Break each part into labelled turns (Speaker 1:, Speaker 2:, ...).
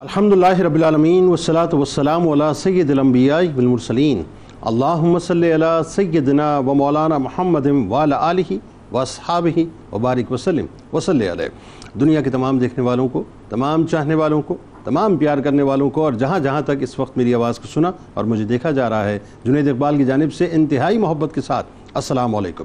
Speaker 1: الحمدللہ رب العالمین والصلاة والسلام علی سید الانبیاء والمرسلین اللہم صلی علی سیدنا و مولانا محمد وعلی آلہ واصحابہ وبارک وسلم وصلی علیہ۔ دنیا کے تمام دیکھنے والوں کو، تمام چاہنے والوں کو، تمام پیار کرنے والوں کو اور جہاں جہاں تک اس وقت میری آواز کو سنا اور مجھے دیکھا جا رہا ہے، جنید اقبال کی جانب سے انتہائی محبت کے ساتھ السلام علیکم۔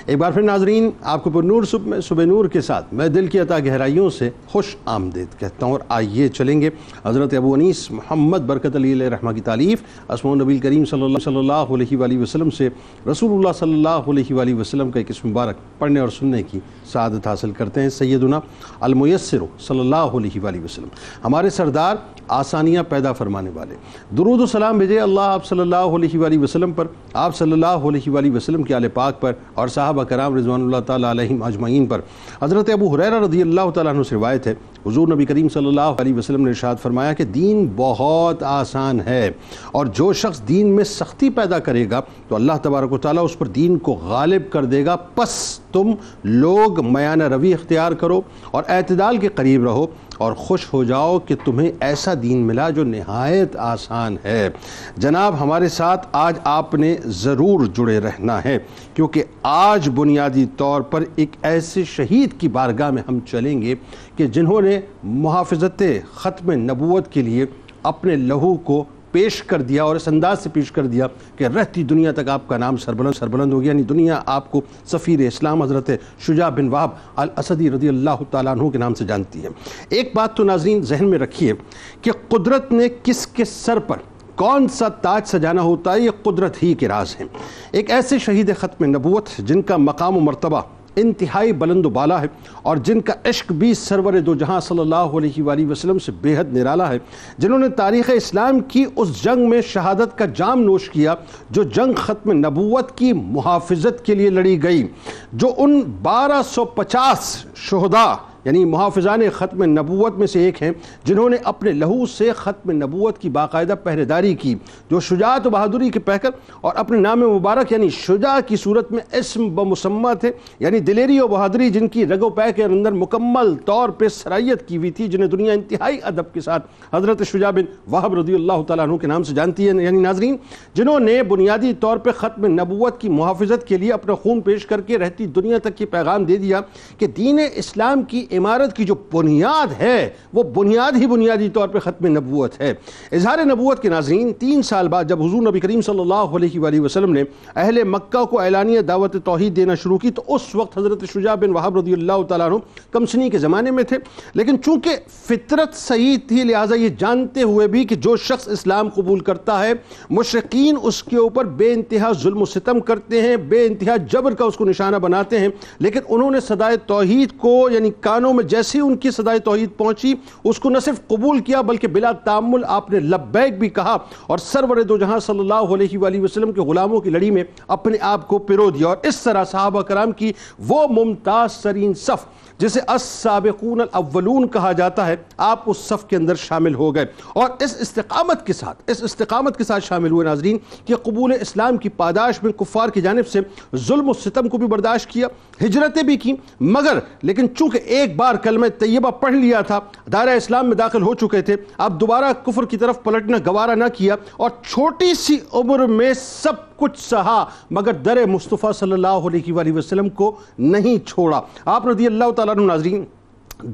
Speaker 1: ایک بار پھر ناظرین، آپ کو پر نور صبح نور کے ساتھ میں دل کی عطا گہرائیوں سے خوش آمدید کہتا ہوں، اور آئیے چلیں گے حضرت ابو انیس محمد برکت علی علیہ رحمہ کی تالیف اسماء النبی کریم صلی اللہ علیہ وآلہ وسلم سے رسول اللہ صلی اللہ علیہ وآلہ وسلم کا ایک اسم مبارک پڑھنے اور سننے کی سعادت حاصل کرتے ہیں۔ سیدنا المیسر صلی اللہ علیہ وآلہ وسلم، ہمارے سردار، آسانیاں پیدا فرمانے والے، درود و سلام بھیجے اللہ آپ صلی اللہ علیہ وآلہ وسلم پر، آپ صلی اللہ علیہ وآلہ وسلم کے آل پاک پر اور صحابہ کرام رضوان اللہ تعالیٰ علیہم اجمعین پر۔ حضرت ابو ہریرہ رضی اللہ تعالیٰ عنہ سے روایت ہے، حضور نبی کریم صلی اللہ علیہ وسلم نے ارشاد فرمایا کہ دین بہت آسان ہے، اور جو شخص دین میں سختی پیدا کرے گا تو اللہ تبارک و تعالیٰ اس پر دین کو غالب کر دے گا۔ پس تم لوگ میانہ روی اختیار کرو اور اعتدال کے قریب رہو اور خوش ہو جاؤ کہ تمہیں ایسا دین ملا جو نہایت آسان ہے۔ جناب، ہمارے ساتھ آج آپ نے ضرور جڑے رہنا ہے، کیونکہ آج بنیادی طور پر ایک ایسے شہید کی بارگاہ میں ہم چلیں گے کہ جنہوں نے محافظت ختم نبوت کے لیے اپنے لہو کو پیش کر دیا، اور اس انداز سے پیش کر دیا کہ رہتی دنیا تک آپ کا نام سربلند ہو گیا، یعنی دنیا آپ کو سفیر اسلام حضرت شجاع بن وہب الاسدی رضی اللہ تعالیٰ عنہ کے نام سے جانتی ہے۔ ایک بات تو ناظرین ذہن میں رکھیے کہ قدرت نے کس کے سر پر کون سا تاج سجانا ہوتا ہے، یہ قدرت ہی کے راز ہیں۔ ایک ایسے شہید ختم نبوت جن کا مقام و مرتبہ انتہائی بلند و بالا ہے، اور جن کا عشق بھی سرور دو جہاں صلی اللہ علیہ وآلہ وسلم سے بے حد نرالا ہے، جنہوں نے تاریخ اسلام کی اس جنگ میں شہادت کا جام نوش کیا جو جنگ ختم نبوت کی محافظت کے لیے لڑی گئی، جو ان 1250 شہداء یعنی محافظان ختم نبوت میں سے ایک ہیں جنہوں نے اپنے لہو سے ختم نبوت کی باقاعدہ پہرے داری کی، جو شجاعت و بہادری کے پیکر اور اپنے نام مبارک یعنی شجاع کی صورت میں اسم بمسمہ تھے، یعنی دلیری و بہادری جن کی رگ و پے کے اندر مکمل طور پہ سرائیت کی ہوئی تھی، جنہیں دنیا انتہائی ادب کے ساتھ حضرت شجاع بن وہب رضی اللہ تعالیٰ عنہ کے نام سے جانتی ہے۔ یعنی ناظرین، جنہوں نے بنیادی طور پہ ختم نبوت کی محافظت کے لیے اپنا خون پیش کر کے رہتی دنیا تک یہ پیغام دے دیا کہ دین اسلام کی عمارت کی جو بنیاد ہے وہ بنیاد ہی بنیادی طور پہ ختم نبوت ہے۔ اظہار نبوت کے ناظرین 3 سال بعد جب حضور نبی کریم صلی اللہ علیہ وآلہ وسلم نے اہل مکہ کو اعلانیہ دعوت توحید دینا شروع کی، تو اس وقت حضرت شجاع بن وہب رضی اللہ تعالیٰ عنہ کم سنی کے زمانے میں تھے، لیکن چونکہ فطرت صحیح تھی لہٰذا یہ جانتے ہوئے بھی کہ جو شخص اسلام قبول کرتا ہے مشرقین اس کے اوپر بے انتہا ظلم و ستم کرتے ہیں، بے انتہا جبر کا اس کو نشانہ بناتے ہیں، لیکن انہوں نے صدائے توحید کو یعنی کانوں میں جیسے ان کی صدائے توحید پہنچی اس کو نہ صرف قبول کیا بلکہ بلا تامل آپ نے لبیک بھی کہا، اور سرور دو جہاں صلی اللہ علیہ وآلہ وسلم کے غلاموں کی لڑی میں اپنے آپ کو پرو دیا، اور اس طرح صحابہ کرام کی وہ ممتاز ترین صف جسے السابقون الاولون کہا جاتا ہے، آپ اس صف کے اندر شامل ہو گئے، اور اس استقامت کے ساتھ شامل ہوئے ناظرین کہ قبول اسلام کی پاداش میں کفار کی جانب سے ظلم و ستم کو بھی برداشت کیا، ہجرتیں بھی کی، مگر لیکن چونکہ ایک بار کلمہ طیبہ پڑھ لیا تھا، دائرہ اسلام میں داخل ہو چکے تھے، اب دوبارہ کفر کی طرف پلٹنا گوارا نہ کیا، اور چھوٹی سی عمر میں سب کچھ سہا مگر در مصطفیٰ صلی اللہ علیہ وآلہ وسلم کو نہیں چھوڑا۔ آپ رضی اللہ تعالیٰ عنہ ناظرین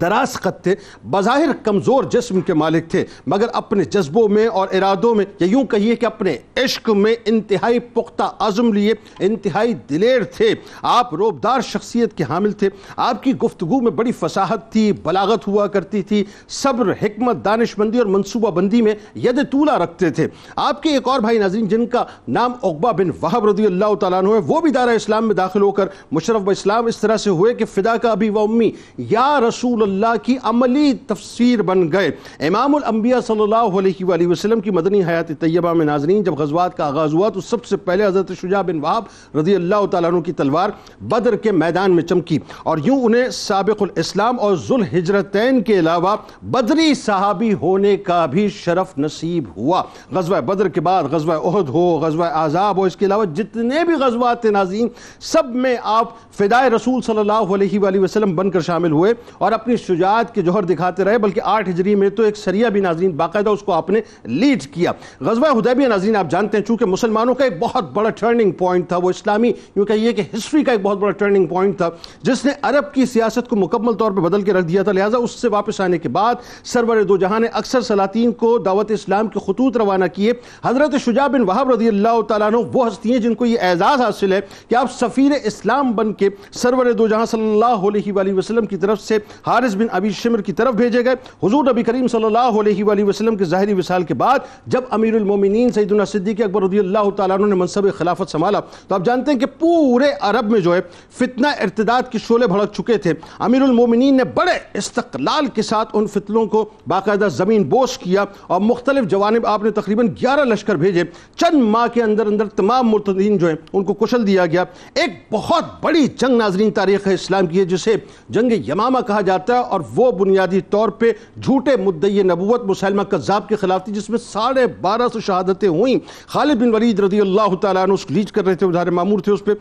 Speaker 1: دراز قد تھے، بظاہر کمزور جسم کے مالک تھے، مگر اپنے جذبوں میں اور ارادوں میں یا یوں کہیے کہ اپنے عشق میں انتہائی پختہ عزم لیے انتہائی دلیر تھے۔ آپ روبدار شخصیت کے حامل تھے، آپ کی گفتگو میں بڑی فصاحت تھی، بلاغت ہوا کرتی تھی، صبر، حکمت، دانش مندی اور منصوبہ بندی میں ید طولہ رکھتے تھے۔ آپ کے ایک اور بھائی ناظرین جن کا نام عقبہ بن وہب رضی اللہ تعالیٰ عنہ ہے، وہ بھی دائرہ اسلام میں داخل ہو کر مشرف باسلام اس طرح سے ہوئے کہ فدا کا ابی و امی یا رسول اللہ کی عملی تفسیر بن گئے۔ امام الانبیاء صلی اللہ علیہ وآلہ وسلم کی مدنی حیات طیبہ میں ناظرین جب غزوات کا آغاز ہوا تو سب سے پہلے حضرت شجاع بن وہب رضی اللہ تعالیٰ عنہ کی تلوار بدر کے میدان میں چمکی، اور یوں انہیں سابق الاسلام اور ذو الہجرتین کے علاوہ بدری صحابی ہونے کا بھی شرف نصیب ہوا۔ غزوہ بدر کے بعد غزوہ احد ہو، غزوہ احزاب ہو، اس کے علاوہ جتنے بھی غزوات تھے ناظرین سب میں آپ فدائے رسول صلی اللہ علیہ وآلہ وسلم بن کر شامل ہوئے، اور اپنی شجاعت کے جوہر دکھاتے رہے، بلکہ 8 ہجری میں تو ایک سریہ بھی ناظرین باقاعدہ اس کو آپ نے لیڈ کیا۔ غزوہ حدیبیہ ناظرین آپ جانتے ہیں چونکہ مسلمانوں کا ایک بہت بڑا ٹرننگ پوائنٹ تھا، وہ اسلامی یوں کہیے کہ ہسٹری کا ایک بہت بڑا ٹرننگ پوائنٹ تھا جس نے عرب کی سیاست کو مکمل طور پہ بدل کے رکھ دیا تھا۔ لہٰذا اس سے واپس آنے کے بعد سرور دو جہاں نے اکثر سلاطین کو دعوت اسلام کے خطوط روانہ کیے۔ حضرت شجاع بن وہب رضی اللہ تعالیٰ عنہ وہ ہستی ہیں جن کو یہ اعزاز حاصل ہے کہ آپ سفیر اسلام بن کے سرور دو جہاں صلی اللہ علیہ وآلہ وسلم کی طرف سے حارث بن ابی شمر کی طرف بھیجے گئے۔ حضور نبی کریم صلی اللہ علیہ وآلہ وسلم کے ظاہری وصال کے بعد جب امیر المومنین سیدنا صدیق اکبر رضی اللہ تعالیٰ عنہ نے منصب خلافت سنبھالا تو آپ جانتے ہیں کہ پورے عرب میں جو ہے فتنہ ارتداد کے شعلے بھڑک چکے تھے۔ امیر المومنین نے بڑے استقلال کے ساتھ ان فتنوں کو باقاعدہ زمین بوس کیا اور مختلف جوانب آپ نے تقریباً 11 لشکر بھیجے۔ چند ماہ کے اندر تمام مرتدین جو ہیں ان کو کچل دیا گیا۔ ایک بہت بڑی جنگ ناظرین تاریخ اسلام کی ہے جسے جنگ یمامہ کہا جاتا ہے، اور وہ بنیادی طور پہ جھوٹے مدعی نبوت مسیلمہ کذاب کے خلاف تھی جس میں 1250 شہادتیں ہوئیں۔ خالد بن ولید رضی اللہ تعالیٰ عنہ اس لیڈ کر رہے تھے، ادھار معمور تھے اس پہ۔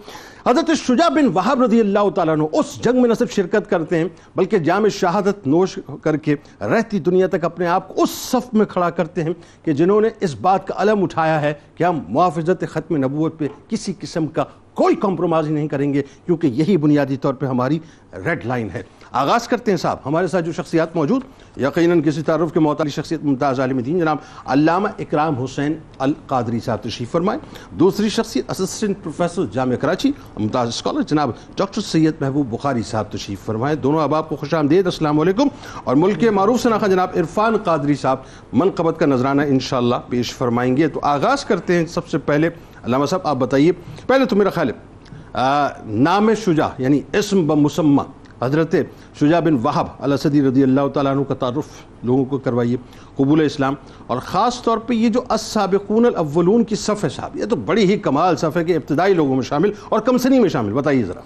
Speaker 1: حضرت شجاع بن وہب رضی اللہ تعالیٰ عنہ اس جنگ میں نہ صرف شرکت کرتے ہیں بلکہ جام شہادت نوش کر کے رہتی دنیا تک اپنے آپ کو اس صف میں کھڑا کرتے ہیں کہ جنہوں نے اس بات کا علم اٹھایا ہے کہ ہم محافظت ختم نبوت پہ کسی قسم کا کوئی کمپرومائز نہیں کریں گے، کیونکہ یہی بنیادی طور پہ ہماری ریڈ لائن ہے۔ آغاز کرتے ہیں صاحب، ہمارے ساتھ جو شخصیات موجود، یقیناً کسی تعارف کے معطلی شخصیت ممتاز عالم دین جناب علامہ اکرام حسین القادری صاحب تشریف فرمائیں۔ دوسری شخصیت اسسٹنٹ پروفیسر جامعہ کراچی ممتاز اسکالر جناب ڈاکٹر سید محبوب بخاری صاحب تشریف فرمائیں۔ دونوں احباب کو خوش آمدید، السلام علیکم۔ اور ملک کے معروف شناخت جناب عرفان قادری صاحب منقبت کا نذرانہ انشاءاللہ پیش فرمائیں گے۔ تو آغاز کرتے ہیں سب سے پہلے علامہ صاحب آپ بتائیے، پہلے تو میرا خیال ہے نام شجاع یعنی اسم بمسمہ حضرت شجاع بن وہب الاسدی رضی اللہ تعالیٰ عنہ کا تعارف لوگوں کو کروائیے، قبول اسلام، اور خاص طور پہ یہ جو السابقون الاولون کی صف ہے صاحب، یہ تو بڑی ہی کمال صف ہے کہ ابتدائی لوگوں میں شامل اور کم سنی میں شامل، بتائیے ذرا۔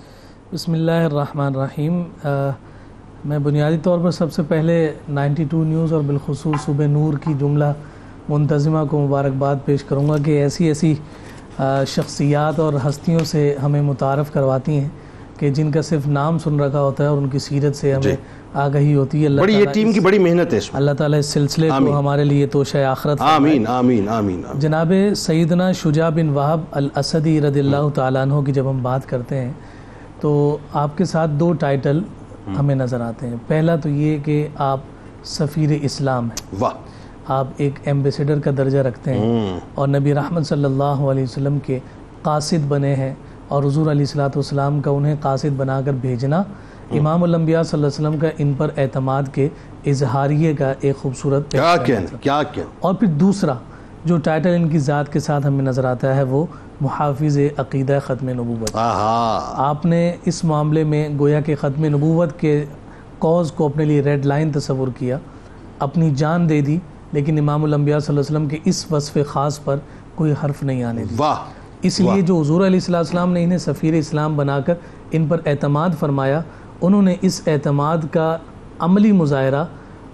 Speaker 2: بسم اللہ الرحمن الرحیم۔ میں بنیادی طور پر سب سے پہلے 92 نیوز اور بالخصوص صبح نور کی جملہ منتظمہ کو مبارکباد پیش کروں گا کہ ایسی شخصیات اور ہستیوں سے ہمیں متعارف کرواتی ہیں کہ جن کا صرف نام سن رکھا ہوتا ہے اور ان کی سیرت سے ہمیں آگہی ہوتی ہے۔
Speaker 1: بڑی یہ ٹیم کی بڑی محنت ہے اس میں،
Speaker 2: اللہ تعالیٰ اس سلسلے کو ہمارے لیے توشہ آخرت
Speaker 1: آمین آمین آمین۔
Speaker 2: جناب سیدنا شجاع بن وہب الاسدی رضی اللہ تعالیٰ عنہ کی جب ہم بات کرتے ہیں تو آپ کے ساتھ 2 ٹائٹل ہمیں نظر آتے ہیں۔ پہلا تو یہ کہ آپ سفیر اسلام ہیں،
Speaker 1: واہ،
Speaker 2: آپ ایک ایمبیسیڈر کا درجہ رکھتے ہیں اور نبی رحمت صلی اللہ علیہ وسلم کے قاصد بنے ہیں، اور حضور علیہ الصلوۃ والسلام کا انہیں قاصد بنا کر بھیجنا امام الانبیاء صلی اللہ علیہ وسلم کا ان پر اعتماد کے اظہاریے کا ایک خوبصورت
Speaker 1: کیا
Speaker 2: اور پھر دوسرا جو ٹائٹل ان کی ذات کے ساتھ ہمیں نظر آتا ہے وہ محافظ عقیدہ ختم نبوت۔ آپ نے اس معاملے میں گویا کہ ختم نبوت کے کوز کو اپنے لیے ریڈ لائن تصور کیا، اپنی جان دے دی، لیکن امام الانبیاء صلی اللہ علیہ وسلم کے اس وصف خاص پر کوئی حرف نہیں آنے دی۔ اس لیے جو حضور علیہ السلام نے انہیں سفیر اسلام بنا کر ان پر اعتماد فرمایا، انہوں نے اس اعتماد کا عملی مظاہرہ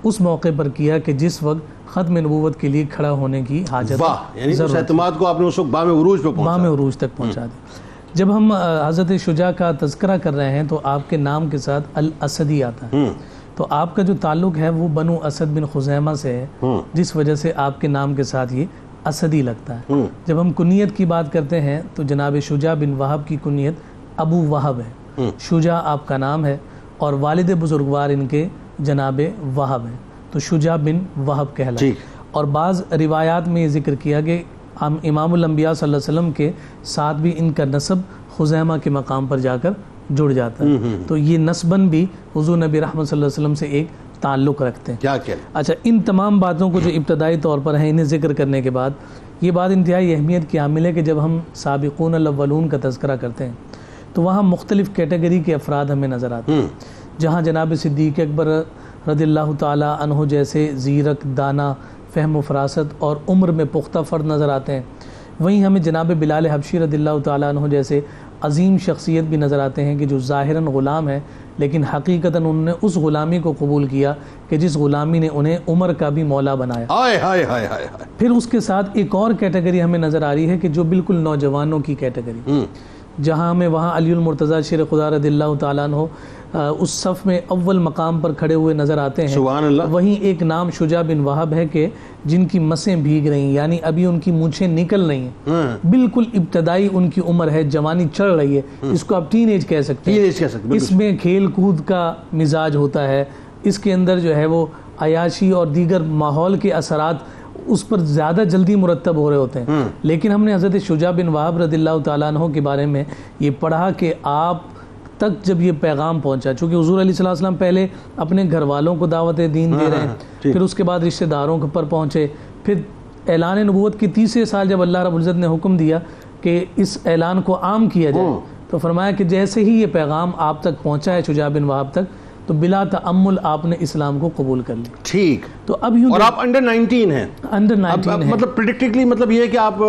Speaker 2: اس موقع پر کیا کہ جس وقت ختم نبوت کے لیے کھڑا ہونے کی حاجت،
Speaker 1: یعنی اس اعتماد کو آپ نے اس وقت بام عروج
Speaker 2: تک پہنچا دیا۔ جب ہم حضرت شجاع کا تذکرہ کر رہے ہیں تو آپ کے نام کے ساتھ الاسدی آتا ہے، تو آپ کا جو تعلق ہے وہ بنو اسد بن خزیمہ سے ہے، جس وجہ سے آپ کے نام کے ساتھ یہ اسدی لگتا ہے۔ جب ہم کنیت کی بات کرتے ہیں تو جناب شجاع بن وہب کی کنیت ابو وہب ہے، شجاع آپ کا نام ہے اور والد بزرگوار ان کے جناب وہب ہیں، تو شجاع بن وہب کہلاتے۔ اور بعض روایات میں یہ ذکر کیا کہ امام الانبیاء صلی اللہ علیہ وسلم کے ساتھ بھی ان کا نسب خزیمہ کے مقام پر جا کر جڑ جاتا ہے، تو یہ نسباً بھی حضور نبی رحمت صلی اللہ علیہ وسلم سے ایک تعلق رکھتے ہیں۔ اچھا، ان تمام باتوں کو جو ابتدائی طور پر ہیں انہیں ذکر کرنے کے بعد یہ بات انتہائی اہمیت کی حامل ہے کہ جب ہم سابقون الاولون کا تذکرہ کرتے ہیں تو وہاں مختلف کیٹیگری کے افراد ہمیں نظر آتے ہیں، جہاں جناب صدیق اکبر رضی اللہ تعالی عنہ جیسے زیرک، دانا، فہم و فراست اور عمر میں پختہ فرد نظر آتے ہیں، وہیں ہمیں جناب بلال حبشی رضی اللہ تعالی عنہ جیسے عظیم شخصیت بھی نظر آتے ہیں کہ جو ظاہراً غلام ہے لیکن حقیقتاً انہوں نے اس غلامی کو قبول کیا کہ جس غلامی نے انہیں عمر کا بھی مولا بنایا۔ پھر اس کے ساتھ ایک اور کیٹیگری ہمیں نظر آ رہی ہے کہ جو بالکل نوجوانوں کی کیٹیگری، جہاں ہمیں وہاں علی المرتضیٰ شیر خدا رضی اللہ تعالیٰ عنہ اس صف میں اول مقام پر کھڑے ہوئے نظر آتے ہیں.
Speaker 1: سبحان اللہ.
Speaker 2: وہیں ایک نام شجاع بن وہب ہے کہ جن کی مسیں بھیگ رہی ہیں، یعنی ابھی ان کی مونچھیں نکل رہی ہیں، بالکل ابتدائی ان کی عمر ہے، جوانی چڑھ رہی ہے، اس کو آپ ٹین ایج کہہ سکتے ہیں. اس میں کھیل کود کا مزاج ہوتا ہے، اس کے اندر جو ہے وہ عیاشی اور دیگر ماحول کے اثرات اس پر زیادہ جلدی مرتب ہو رہے ہوتے ہیں. لیکن ہم نے حضرت شجاع بن وہب رضی اللہ تعالیٰ عنہ کے بارے میں یہ پڑھا کہ آپ تک جب یہ پیغام پہنچا، چونکہ حضور علیہ السلام پہلے اپنے گھر والوں کو دعوت دین دے رہے ہیں، پھر اس کے بعد رشتہ داروں پر پہنچے، پھر اعلان نبوت کے 30 سال جب اللہ رب العزت نے حکم دیا کہ اس اعلان کو عام کیا جائے، تو فرمایا کہ جیسے ہی یہ پیغام آپ تک پہنچا ہے شجاع بن وہب تک، تو بلا تأمل آپ نے اسلام کو قبول کر لیا.
Speaker 1: ٹھیک.
Speaker 2: تو اب یوں
Speaker 1: اور آپ انڈر 19 ہیں.
Speaker 2: انڈر 19 ہیں.
Speaker 1: مطلب پریڈکٹیکلی مطلب یہ ہے کہ آپ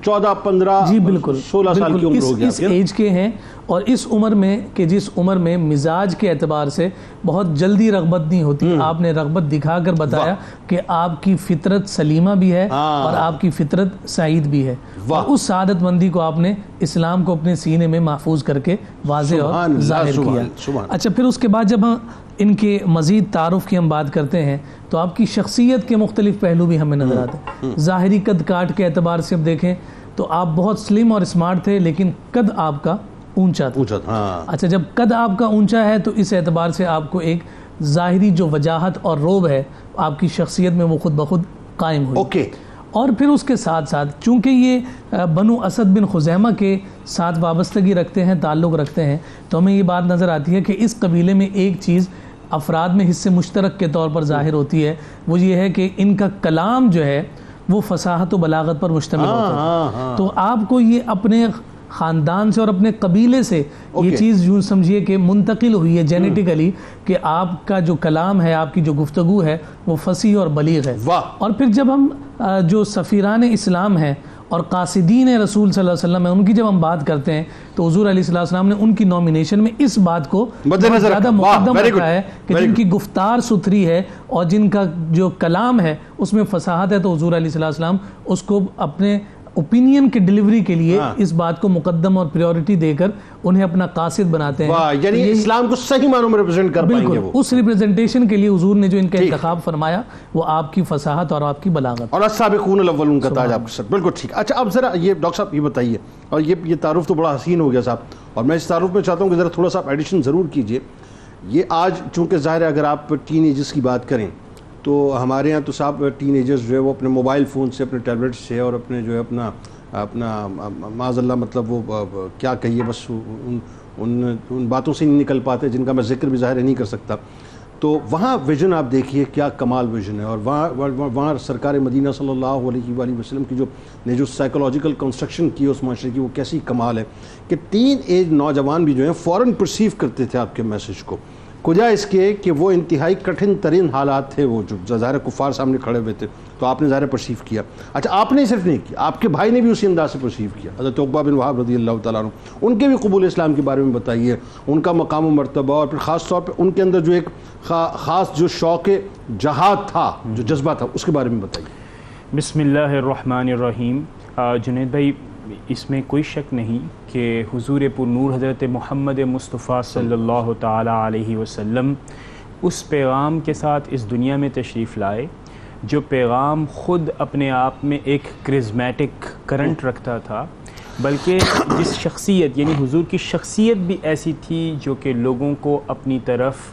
Speaker 1: 14 15
Speaker 2: جی بالکل 16
Speaker 1: سال کی عمر ہو گیا.
Speaker 2: اس ایج کے ہیں، اور اس عمر میں کہ جس عمر میں مزاج کے اعتبار سے بہت جلدی رغبت نہیں ہوتی، آپ نے رغبت دکھا کر بتایا کہ آپ کی فطرت سلیمہ بھی ہے اور آپ کی فطرت سعید بھی ہے. اور اس سعادت مندی کو آپ نے اسلام کو اپنے سینے میں محفوظ کر کے واضح اور ظاہر کیا. اچھا، پھر اس کے بعد جب ہم ان کے مزید تعارف کی ہم بات کرتے ہیں تو آپ کی شخصیت کے مختلف پہلو بھی ہمیں نظر آتے ہیں. ظاہری قد کاٹ کے اعتبار سے اب دیکھیں تو آپ بہت سلم اور اسمارٹ تھے، لیکن قد آپ کا اونچا تھا. اچھا، جب قد آپ کا اونچا ہے تو اس اعتبار سے آپ کو ایک ظاہری جو وجاہت اور روب ہے آپ کی شخصیت میں وہ خود بخود قائم ہوئی. اور پھر اس کے ساتھ ساتھ چونکہ یہ بنو اسد بن خزیمہ کے ساتھ وابستگی رکھتے ہیں، تعلق رکھتے ہیں، تو ہمیں یہ بات نظر آتی ہے کہ اس قبیلے میں ایک چیز افراد میں حصے مشترک کے طور پر ظاہر ہوتی ہے، وہ یہ ہے کہ ان کا کلام جو ہے وہ فصاحت و بلاغت پر مشتمل ہوتا ہے. تو آپ کو یہ اپنے خاندان سے اور اپنے قبیلے سے یہ چیز یوں سمجھیے کہ منتقل ہوئی ہے جینیٹیکلی، کہ آپ کا جو کلام ہے، آپ کی جو گفتگو ہے وہ فصیح اور بلیغ ہے. اور پھر جب ہم جو سفیران اسلام ہیں اور قاصدین رسول صلی اللہ علیہ وسلم ہیں، ان کی جب ہم بات کرتے ہیں تو حضور علیہ السلام نے ان کی نومینیشن میں اس بات کو زیادہ مقدم رکھا ہے کہ جن کی گفتار ستھری ہے اور جن کا جو کلام ہے اس میں فصاحت ہے، تو حضور علیہ السلام اس کو اپنے اوپینین کے ڈیلیوری کے لیے اس بات کو مقدم اور پریورٹی دے کر انہیں اپنا قاصد بناتے ہیں.
Speaker 1: یعنی اسلام کو صحیح معنوں میں ریپرزینٹ کر پائیں گے.
Speaker 2: بالکل اس ریپرزنٹیشن کے لیے حضور نے جو ان کا انتخاب فرمایا وہ آپ کی فصاحت اور آپ کی بلاغت
Speaker 1: اور السابقون الاولون کا تاج آپ کے ساتھ. بالکل ٹھیک. اچھا، اب ذرا یہ ڈاکٹر صاحب یہ بتائیے، اور یہ تعارف تو بڑا حسین ہو گیا صاحب، اور میں اس تعارف میں چاہتا ہوں کہ ذرا تھوڑا سا ایڈیشن ضرور کیجئے. یہ آج چونکہ ظاہر ہے اگر آپ ٹین ایجرز کی بات کریں تو ہمارے ہاں تو صاحب ٹین ایجرز جو ہے وہ اپنے موبائل فون سے، اپنے ٹیبلٹ سے، اور اپنے جو ہے اپنا معاذ اللہ مطلب وہ کیا کہیے، بس ان باتوں سے نہیں نکل پاتے جن کا میں ذکر بھی ظاہر نہیں کر سکتا. تو وہاں ویژن آپ دیکھیے کیا کمال ویژن ہے، اور وہاں سرکار مدینہ صلی اللہ علیہ وآلہ وسلم کی جو سائیکولوجیکل کنسٹرکشن کی اس معاشرے کی، وہ کیسی کمال ہے کہ ٹین ایج نوجوان بھی جو ہیں فوراً پرسیو کرتے تھے آپ کے میسج کو. کجا اس کے کہ وہ انتہائی کٹھن ترین حالات تھے، وہ جو ظاہر کفار سامنے کھڑے ہوئے تھے، تو آپ نے ظاہر پرسیو کیا. اچھا، آپ نے صرف نہیں کیا، آپ کے بھائی نے بھی اسی انداز سے پرسیو کیا، حضرت عقبہ بن وہب رضی اللہ تعالیٰ عنہ. ان کے بھی قبول اسلام کے بارے میں بتائیے، ان کا مقام و مرتبہ، اور پھر خاص طور پہ ان کے اندر جو ایک خاص جو شوق جہاد تھا، جو جذبہ تھا، اس کے بارے میں بتائیے.
Speaker 3: بسم اللہ الرحمن الرحیم. جنید بھائی، اس میں کوئی شک نہیں کہ حضور پر نور حضرت محمد مصطفیٰ صلی اللہ تعالیٰ علیہ وسلم اس پیغام کے ساتھ اس دنیا میں تشریف لائے جو پیغام خود اپنے آپ میں ایک کرزمیٹک کرنٹ رکھتا تھا، بلکہ جس شخصیت یعنی حضور کی شخصیت بھی ایسی تھی جو کہ لوگوں کو اپنی طرف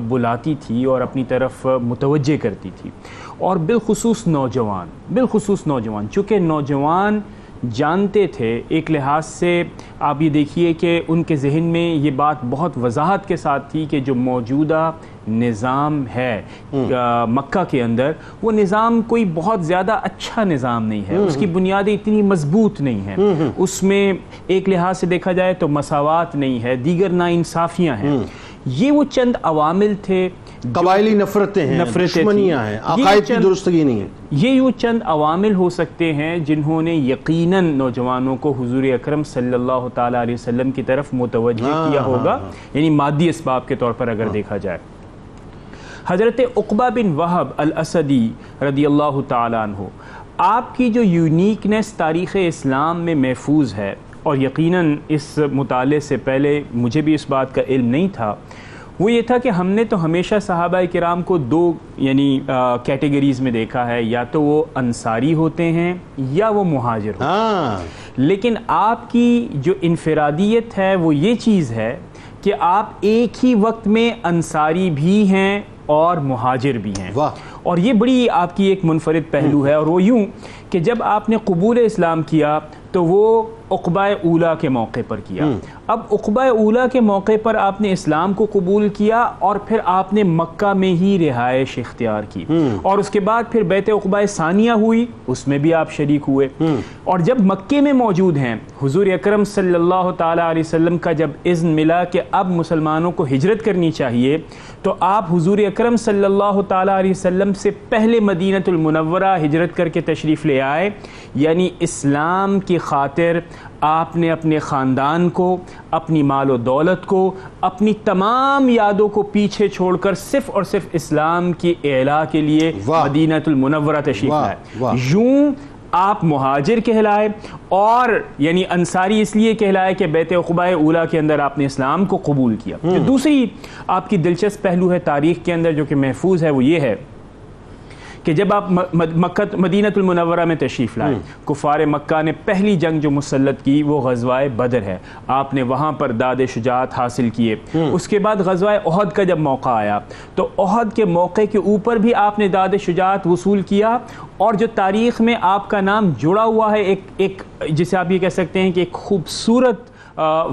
Speaker 3: بلاتی تھی اور اپنی طرف متوجہ کرتی تھی. اور بالخصوص نوجوان چونکہ نوجوان جانتے تھے، ایک لحاظ سے آپ یہ دیکھیے کہ ان کے ذہن میں یہ بات بہت وضاحت کے ساتھ تھی کہ جو موجودہ نظام ہے مکہ کے اندر، وہ نظام کوئی بہت زیادہ اچھا نظام نہیں ہے، اس کی بنیادیں اتنی مضبوط نہیں ہیں، اس میں ایک لحاظ سے دیکھا جائے تو مساوات نہیں ہے، دیگر ناانصافیاں ہیں. یہ وہ چند عوامل تھے،
Speaker 1: قبائلی نفرتیں ہیں، دشمنیاں ہیں، عقائد کی درستگی نہیں ہے.
Speaker 3: یہ وہ چند عوامل ہو سکتے ہیں جنہوں نے یقیناً نوجوانوں کو حضور اکرم صلی اللہ تعالیٰ علیہ وسلم کی طرف متوجہ کیا ہوگا، یعنی مادی اسباب کے طور پر اگر دیکھا جائے. حضرت عقبہ بن وہب الاسدی رضی اللہ تعالیٰ عنہ، آپ کی جو یونیکنیس تاریخ اسلام میں محفوظ ہے اور یقیناً اس مطالعے سے پہلے مجھے بھی اس بات کا علم نہیں تھا، وہ یہ تھا کہ ہم نے تو ہمیشہ صحابہ کرام کو دو کیٹیگریز میں دیکھا ہے، یا تو وہ انصاری ہوتے ہیں یا وہ مہاجر ہوتے ہیں۔ لیکن آپ کی جو انفرادیت ہے وہ یہ چیز ہے کہ آپ ایک ہی وقت میں انصاری بھی ہیں اور مہاجر بھی ہیں، اور یہ بڑی آپ کی ایک منفرد پہلو ہے۔ اور وہ یوں کہ جب آپ نے قبول اسلام کیا تو وہ عقبہ اولیٰ کے موقع پر کیا۔ اب عقبہ اولیٰ کے موقع پر آپ نے اسلام کو قبول کیا اور پھر آپ نے مکہ میں ہی رہائش اختیار کی، اور اس کے بعد پھر بیعت عقبہ ثانیہ ہوئی، اس میں بھی آپ شریک ہوئے۔ اور جب مکے میں موجود ہیں، حضور اکرم صلی اللہ تعالیٰ علیہ وسلم کا جب اذن ملا کہ اب مسلمانوں کو ہجرت کرنی چاہیے، تو آپ حضور اکرم صلی اللہ تعالیٰ علیہ وسلم سے پہلے مدینۃ المنورہ ہجرت کر کے تشریف لے آئے، یعنی اسلام کی خاطر آپ نے اپنے خاندان کو، اپنی مال و دولت کو، اپنی تمام یادوں کو پیچھے چھوڑ کر صرف اور صرف اسلام کی اعلاء کے لیے مدینۃ المنورہ تشریف لائے۔ یوں آپ مہاجر کہلائے، اور یعنی انصاری اس لیے کہلائے کہ بیعت عقبہ اولیٰ کے اندر آپ نے اسلام کو قبول کیا۔ جو دوسری آپ کی دلچسپ پہلو ہے تاریخ کے اندر جو کہ محفوظ ہے، وہ یہ ہے کہ جب آپ مدینۃ المنورہ میں تشریف لائے، کفار مکہ نے پہلی جنگ جو مسلط کی وہ غزوہ بدر ہے، آپ نے وہاں پر داد شجاعت حاصل کیے۔ اس کے بعد غزوہ احد کا جب موقع آیا تو احد کے موقع کے اوپر بھی آپ نے داد شجاعت وصول کیا، اور جو تاریخ میں آپ کا نام جڑا ہوا ہے ایک جسے آپ یہ کہہ سکتے ہیں کہ ایک خوبصورت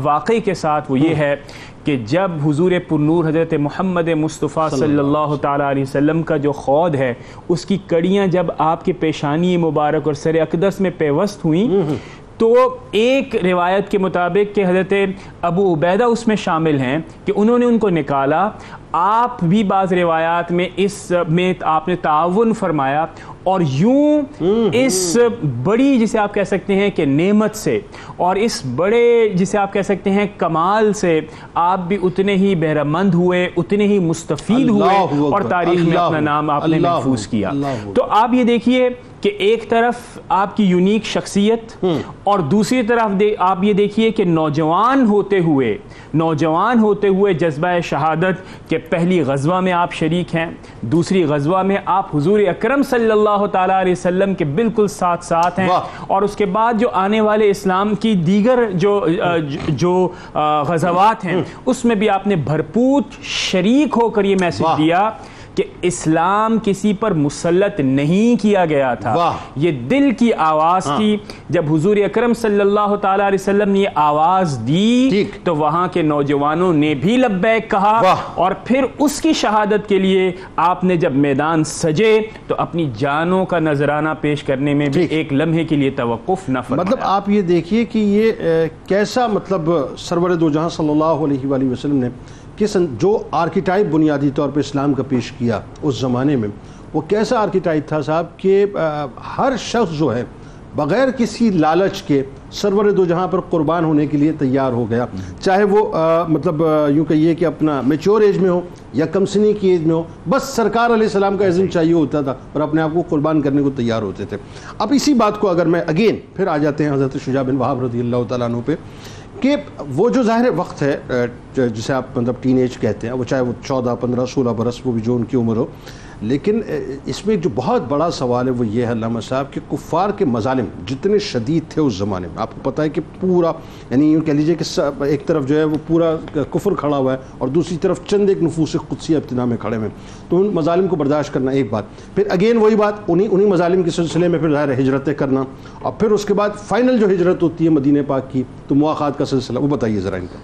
Speaker 3: واقعے کے ساتھ، وہ یہ ہے کہ جب حضور پرنور حضرت محمد مصطفیٰ صلی اللہ تعالیٰ علیہ وسلم کا جو خود ہے، اس کی کڑیاں جب آپ کے پیشانی مبارک اور سر اقدس میں پیوست ہوئیں، تو ایک روایت کے مطابق کہ حضرت ابو عبیدہ اس میں شامل ہیں کہ انہوں نے ان کو نکالا، آپ بھی بعض روایات میں اس میں آپ نے تعاون فرمایا، اور یوں اس بڑی جسے آپ کہہ سکتے ہیں کہ نعمت سے، اور اس بڑے جسے آپ کہہ سکتے ہیں کمال سے آپ بھی اتنے ہی بہرمند ہوئے، اتنے ہی مستفید ہوئے، اور تاریخ میں اپنا نام آپ نے محفوظ کیا۔ تو آپ یہ دیکھیے کہ ایک طرف آپ کی یونیک شخصیت، اور دوسری طرف آپ یہ دیکھیے کہ نوجوان ہوتے ہوئے جذبہ شہادت کہ پہلی غزوہ میں آپ شریک ہیں، دوسری غزوہ میں آپ حضور اکرم صلی اللہ تعالیٰ علیہ وسلم کے بالکل ساتھ ہیں، اور اس کے بعد جو آنے والے اسلام کی دیگر جو غزوات ہیں اس میں بھی آپ نے بھرپور شریک ہو کر یہ میسج دیا کہ اسلام کسی پر مسلط نہیں کیا گیا تھا، یہ دل کی آواز تھی۔ جب حضور اکرم صلی اللہ تعالیٰ علیہ وسلم نے یہ آواز دی تو وہاں کے نوجوانوں نے بھی لبیک کہا، اور پھر اس کی شہادت کے لیے آپ نے جب میدان سجے تو اپنی جانوں کا نذرانہ پیش کرنے میں بھی ایک لمحے کے لیے توقف نہ فرمایا۔
Speaker 1: مطلب آپ یہ دیکھیے کہ یہ کیسا مطلب سرور دو جہاں صلی اللہ علیہ وآلہ وسلم نے جو آرکیٹائپ بنیادی طور پہ اسلام کا پیش کیا اس زمانے میں، وہ کیسا آرکیٹائپ تھا صاحب کہ ہر شخص جو ہے بغیر کسی لالچ کے سرور دو جہاں پر قربان ہونے کے لیے تیار ہو گیا، چاہے وہ مطلب یوں کہیے کہ اپنا میچور ایج میں ہو یا کم سنی کی ایج میں ہو، بس سرکار علیہ السلام کا اذن چاہیے ہوتا تھا اور اپنے آپ کو قربان کرنے کو تیار ہوتے تھے۔ اب اسی بات کو اگر میں اگین پھر آ جاتے ہیں حضرت شجاع بن وہب رضی اللہ تعالیٰ عنہ پہ، کہ وہ جو ظاہر وقت ہے جسے آپ مطلب ٹین ایج کہتے ہیں، وہ چاہے وہ 14 15 16 برس وہ بھی جو ان کی عمر ہو، لیکن اس میں جو بہت بڑا سوال ہے وہ یہ ہے علامہ صاحب کہ کفار کے مظالم جتنے شدید تھے اس زمانے میں، آپ کو پتہ ہے کہ پورا یعنی یوں کہہ لیجیے کہ ایک طرف جو ہے وہ پورا کفر کھڑا ہوا ہے اور دوسری طرف چند ایک نفوس قدسیہ ابتدا میں کھڑے ہوئے، تو ان مظالم کو برداشت کرنا ایک بات، پھر اگین وہی بات انہی مظالم کے سلسلے میں پھر ظاہر ہجرتیں کرنا، اور پھر اس کے بعد فائنل جو ہجرت ہوتی ہے مدینہ پاک کی تو مواخات کا سلسلہ، وہ بتائیے ذرا ان کا۔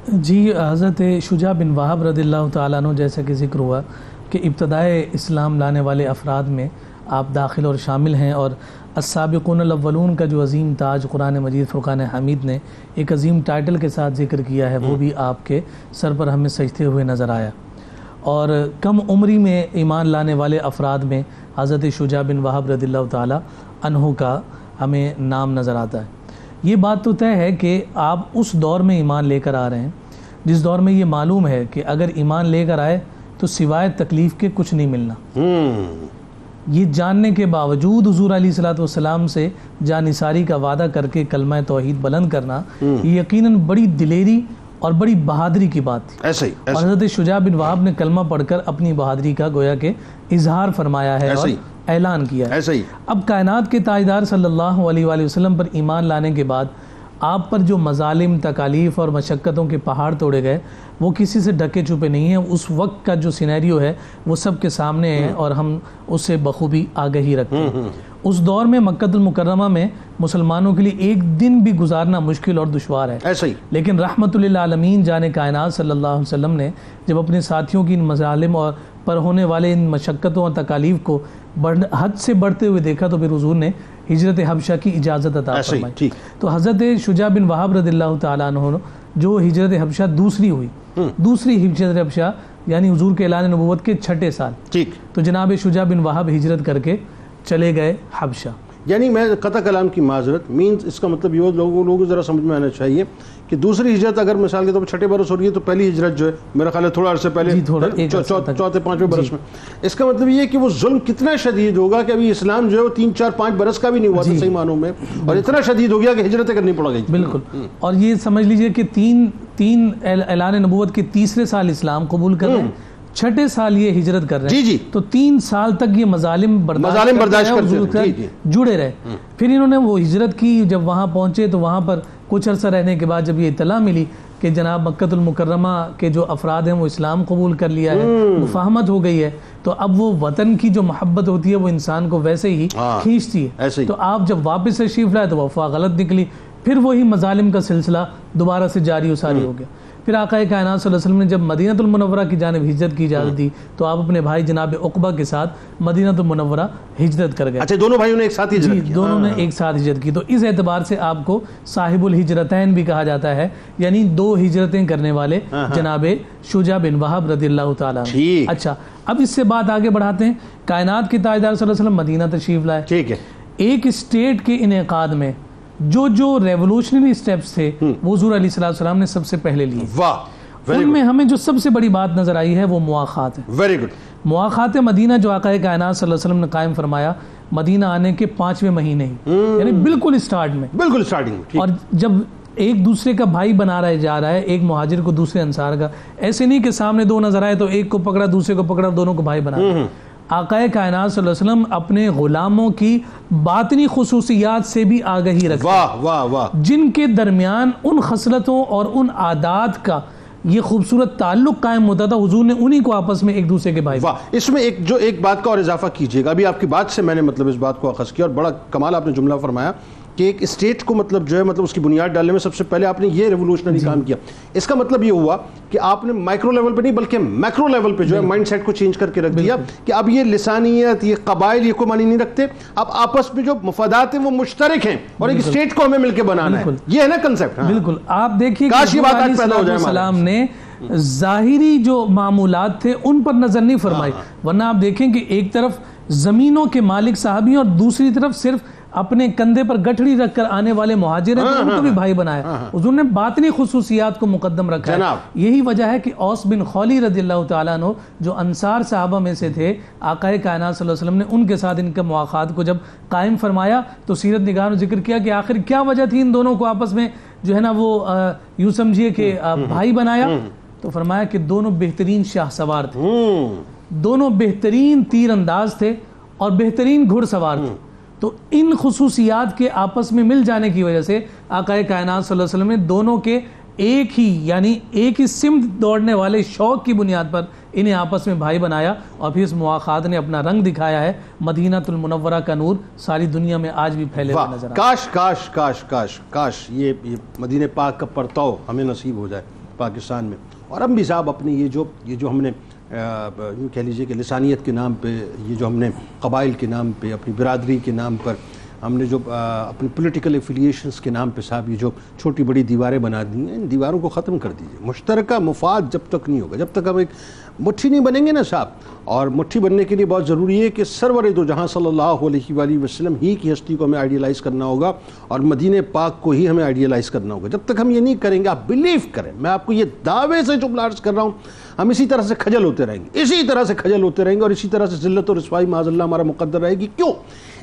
Speaker 2: جی، حضرت شجاع بن وہب رضی اللہ تعالیٰ عنہ جیسا کہ ذکر ہوا کہ ابتدائے اسلام لانے والے افراد میں آپ داخل اور شامل ہیں، اور السابقون الاولون کا جو عظیم تاج قرآن مجید فرقان حمید نے ایک عظیم ٹائٹل کے ساتھ ذکر کیا ہے، وہ بھی آپ کے سر پر ہمیں سجدے ہوئے نظر آیا، اور کم عمری میں ایمان لانے والے افراد میں حضرت شجاع بن وہب رضی اللہ تعالیٰ عنہ کا ہمیں نام نظر آتا ہے۔ یہ بات تو طے ہے کہ آپ اس دور میں ایمان لے کر آ رہے ہیں جس دور میں یہ معلوم ہے کہ اگر ایمان لے کر آئے تو سوائے تکلیف کے کچھ نہیں ملنا، یہ جاننے کے باوجود حضور علیہ الصلوۃ والسلام سے جانثاری کا وعدہ کر کے کلمہ توحید بلند کرنا یہ یقیناً بڑی دلیری اور بڑی بہادری کی بات تھی.
Speaker 1: ایسے ہی
Speaker 2: اور حضرت شجاع بن وہب نے کلمہ پڑھ کر اپنی بہادری کا گویا کہ اظہار فرمایا ہے اور اعلان کیا ہے.
Speaker 1: ایسے ہی
Speaker 2: اب کائنات کے تاجدار صلی اللہ علیہ وآلہ وسلم پر ایمان لانے کے بعد آپ پر جو مظالم، تکالیف اور مشقتوں کے پہاڑ توڑے گئے وہ کسی سے ڈھکے چھپے نہیں ہیں. اس وقت کا جو سینیریو ہے وہ سب کے سامنے ہے اور ہم اس سے بخوبی آگہی رکھتے ہیں. اس دور میں مکہ المکرمہ میں مسلمانوں کے لیے ایک دن بھی گزارنا مشکل اور دشوار ہے.
Speaker 1: ایسے ہی
Speaker 2: لیکن رحمت للعالمین جان کائنات صلی اللہ علیہ وسلم نے جب اپنے ساتھیوں کی ان مظالم اور پر ہونے والے ان مشقتوں اور تکالیف کو حد سے بڑھتے ہوئے دیکھا تو پھر حضور نے ہجرت حبشہ کی اجازت عطا فرمائی. تو حضرت شجاع بن وہب رضی اللہ تعالیٰ عنہ جو ہجرت حبشہ دوسری ہوئی، دوسری ہجرت حبشہ یعنی حضور کے اعلان نبوت کے 6 سال، تو جناب شجاع بن وہب ہجرت کر کے چلے گئے حبشہ.
Speaker 1: یعنی میں قطع کلام کی معذرت مینز اس کا مطلب یہ لوگوں کو ذرا سمجھ میں آنا چاہیے کہ دوسری ہجرت اگر مثال کے طور پر 6 برس ہو رہی ہے تو پہلی ہجرت جو ہے میرا خیال ہے تھوڑا عرصے پہلے چوتھے 5ویں برس میں. اس کا مطلب یہ ہے کہ وہ ظلم کتنا شدید ہوگا کہ ابھی اسلام جو ہے وہ 3 4 5 برس کا بھی نہیں ہوا تھا صحیح معنوں میں، اور اتنا شدید ہو گیا کہ ہجرتیں کرنی پڑ گئی.
Speaker 2: بالکل. اور یہ سمجھ لیجئے کہ تین اعلان نبوت کے تیسرے سال اسلام قبول کر رہے ہیں، 6 سال یہ ہجرت کر رہے ہیں، تو 3 سال تک یہ مظالم برداشت کرتے جڑے رہے. پھر انہوں نے وہ ہجرت کی، جب وہاں پہنچے تو وہاں پر کچھ عرصہ رہنے کے بعد جب یہ اطلاع ملی کہ جناب مکہ المکرمہ کے جو افراد ہیں وہ اسلام قبول کر لیا ہے، مفاہمت ہو گئی ہے، تو اب وہ وطن کی جو محبت ہوتی ہے وہ انسان کو ویسے ہی کھینچتی ہے. تو آپ جب واپس تشریف لائے تو وہ افواہ غلط نکلی، پھر وہی مظالم کا سلسلہ دوبارہ سے جاری و ساری ہو گیا. پھر آقا کائنات صلی اللہ علیہ وسلم نے جب مدینہ المنورہ کی جانب ہجرت کی اجازت دی تو آپ اپنے بھائی جناب عقبہ کے ساتھ مدینہ المنورہ ہجرت کر گئے.
Speaker 1: اچھا، دونوں بھائیوں نے ایک ساتھ ہجرت کی؟
Speaker 2: دونوں نے ایک ساتھ ہجرت کی. تو اس اعتبار سے آپ کو صاحب الہجرتین بھی کہا جاتا ہے، یعنی 2 ہجرتیں کرنے والے جناب شجاع بن وہب رضی اللہ تعالیٰ عنہ. اچھا، اب اس سے بات آگے بڑھاتے ہیں. کائنات کے تاجدار صلی اللہ علیہ وسلم مدینہ تشریف لائے.
Speaker 1: ٹھیک ہے.
Speaker 2: ایک اسٹیٹ کے انعقاد میں جو ریولوشنری سٹیپس تھے وہ حضور علیہ السلام نے سب سے پہلے لیے.
Speaker 1: واہ،
Speaker 2: ان میں ہمیں جو سب سے بڑی بات نظر آئی ہے وہ مواخات ہے.
Speaker 1: Very good.
Speaker 2: مواخات مدینہ جو آقا کائنات صلی اللہ علیہ وسلم نے قائم فرمایا مدینہ آنے کے 5ویں مہینے ہی، یعنی بالکل اسٹارٹ میں. بالکل اسٹارٹنگ میں. اور جب ایک دوسرے کا بھائی بنا رہا جا رہا ہے، ایک مہاجر کو دوسرے انصار کا، ایسے نہیں کہ سامنے 2 نظر آئے تو ایک کو پکڑا دوسرے کو پکڑا دونوں کو بھائی بنا. آقا کائنات صلی اللہ علیہ وسلم اپنے غلاموں کی باطنی خصوصیات سے بھی آگہی رکھتے ہیں جن کے درمیان ان خصلتوں اور ان عادات کا یہ خوبصورت تعلق قائم ہوتا تھا. حضور نے انہی کو آپس میں ایک دوسرے کے بھائی.
Speaker 1: اس میں ایک بات کا اور اضافہ کیجئے گا. ابھی آپ کی بات سے میں نے اس بات کو اخذ کیا اور بڑا کمال آپ نے جملہ فرمایا کہ ایک اسٹیٹ کو جو ہے اس کی بنیاد ڈالنے میں سب سے پہلے آپ نے یہ ریولوشنری کام کیا. اس کا مطلب یہ ہوا کہ آپ نے مائکرو لیول پہ نہیں بلکہ میکرو لیول پہ جو ہے مائنڈ سیٹ کو چینج کر کے رکھ دیا کہ اب یہ لسانیت، یہ قبائل، یہ کوئی معنی نہیں رکھتے. اب آپس میں جو مفادات ہیں وہ مشترک ہیں اور ایک اسٹیٹ کو ہمیں مل کے بنانا ہے. یہ ہے نا کنسیپٹ.
Speaker 2: بالکل. آپ دیکھیے کہ السلام نے ظاہری جو معمولات تھے ان پر نظر نہیں فرمائی، ورنہ آپ دیکھیں کہ ایک طرف زمینوں کے مالک صحابی اور دوسری طرف صرف اپنے کندھے پر گٹھڑی رکھ کر آنے والے مہاجر ہیں، ان کو بھی بھائی بنایا. حضور نے باطنی خصوصیات کو مقدم رکھا ہے. یہی وجہ ہے کہ اوس بن خولی رضی اللہ تعالیٰ عنہ جو انصار صحابہ میں سے تھے، آقا کائنات صلی اللہ علیہ وسلم نے ان کے ساتھ ان کے مواخات کو جب قائم فرمایا تو سیرت نگاروں نے ذکر کیا کہ آخر کیا وجہ تھی ان دونوں کو آپس میں جو ہے نا وہ یوں سمجھیے کہ بھائی بنایا. تو فرمایا کہ دونوں بہترین شاہ سوار تھے، دونوں بہترین تیر انداز تھے اور بہترین گھڑ سوار تھے. تو ان خصوصیات کے آپس میں مل جانے کی وجہ سے آقا کائنات صلی اللہ علیہ وسلم نے دونوں کے ایک ہی سمت دوڑنے والے شوق کی بنیاد پر انہیں آپس میں بھائی بنایا. اور پھر اس مواخات نے اپنا رنگ دکھایا ہے. مدینہ المنورہ کا نور ساری دنیا میں آج بھی پھیلے ہوئے نظر آتا ہے.
Speaker 1: کاش کاش کاش کاش کاش یہ مدینہ پاک کا پرتاؤ ہمیں نصیب ہو جائے پاکستان میں. اور ہم بھی صاحب اپنی یہ جو ہم نے یوں کہہ لیجئے کہ لسانیت کے نام پہ، یہ جو ہم نے قبائل کے نام پہ، اپنی برادری کے نام پر، ہم نے جو اپنی پولیٹیکل ایفیلیشنز کے نام پہ صاحب یہ جو چھوٹی بڑی دیواریں بنا دی ہیں، ان دیواروں کو ختم کر دیجیے. مشترکہ مفاد جب تک نہیں ہوگا، جب تک ہم ایک مٹھی نہیں بنیں گے نا صاحب. اور مٹھی بننے کے لیے بہت ضروری ہے کہ سرور دو جہاں صلی اللہ علیہ وآلہ وسلم ہی کی ہستی کو ہمیں آئیڈیلائز کرنا ہوگا اور مدینہ پاک کو ہی ہمیں آئیڈیلائز کرنا ہوگا. جب تک ہم یہ نہیں کریں گے، آپ بلیو کریں، میں آپ کو یہ دعوے سے جملہ عرض کر رہا ہوں، ہم اسی طرح سے کھجل ہوتے رہیں گے، اسی طرح سے کھجل ہوتے رہیں گے، اور اسی طرح سے ذلت اور رسوائی معاذ اللہ ہمارا مقدر رہے گی. کیوں؟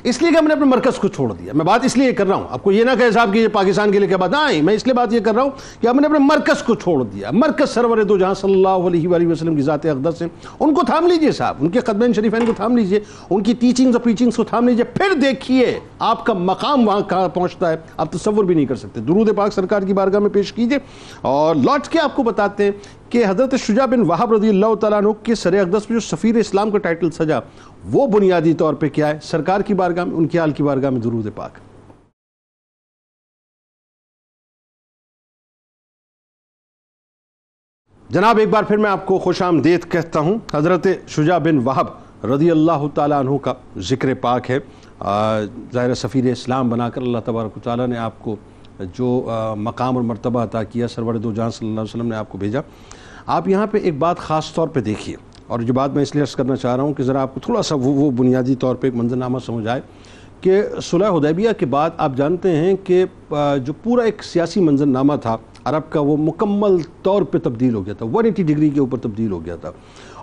Speaker 1: اس لیے کہ ہم نے اپنے مرکز کو چھوڑ دیا. میں بات اس لیے کر رہا ہوں، آپ کو یہ نہ کہ صاحب کہ یہ پاکستان کے لیے کیا بات نہیں، میں اس لیے بات یہ کر رہا ہوں کہ ہم نے اپنے مرکز کو چھوڑ دیا. مرکز سرور دو جہاں صلی اللہ علیہ وآلہ وسلم کی ذات اقدس ہیں، ان کو تھام لیجئے صاحب، ان کے قدمین شریفین کو تھام لیجئے، ان کی ٹیچنگز اور پریچنگز کو تھام لیجئے، پھر دیکھیے آپ کا مقام وہاں کہاں پہنچتا ہے، آپ تصور بھی نہیں کر سکتے. درود پاک سرکار کی بارگاہ میں پیش کیجئے. اور لوٹ کے آپ کو بتاتے ہیں کہ حضرت شجاع بن وہب رضی اللہ تعالیٰ عنہ کے سر اقدس پہ جو سفیر اسلام کا ٹائٹل سجا، وہ بنیادی طور پہ کیا ہے؟ سرکار کی بارگاہ میں، ان کی آل کی بارگاہ میں درود پاک. جناب ایک بار پھر میں آپ کو خوش آمدید کہتا ہوں. حضرت شجاع بن وہب رضی اللہ تعالیٰ عنہ کا ذکر پاک ہے. ظاہر سفیر اسلام بنا کر اللہ تبارک و تعالیٰ نے آپ کو جو مقام اور مرتبہ عطا کیا، سرور دو جہاں صلی اللہ علیہ وسلم نے آپ کو بھیجا. آپ یہاں پہ ایک بات خاص طور پہ دیکھیے، اور جو بات میں اس لیے عرض کرنا چاہ رہا ہوں کہ ذرا آپ کو تھوڑا سا وہ بنیادی طور پہ ایک منظرنامہ سمجھ آئے کہ صلح حدیبیہ کے بعد آپ جانتے ہیں کہ جو پورا ایک سیاسی منظرنامہ تھا عرب کا، وہ مکمل طور پہ تبدیل ہو گیا تھا، 180 ڈگری کے اوپر تبدیل ہو گیا تھا.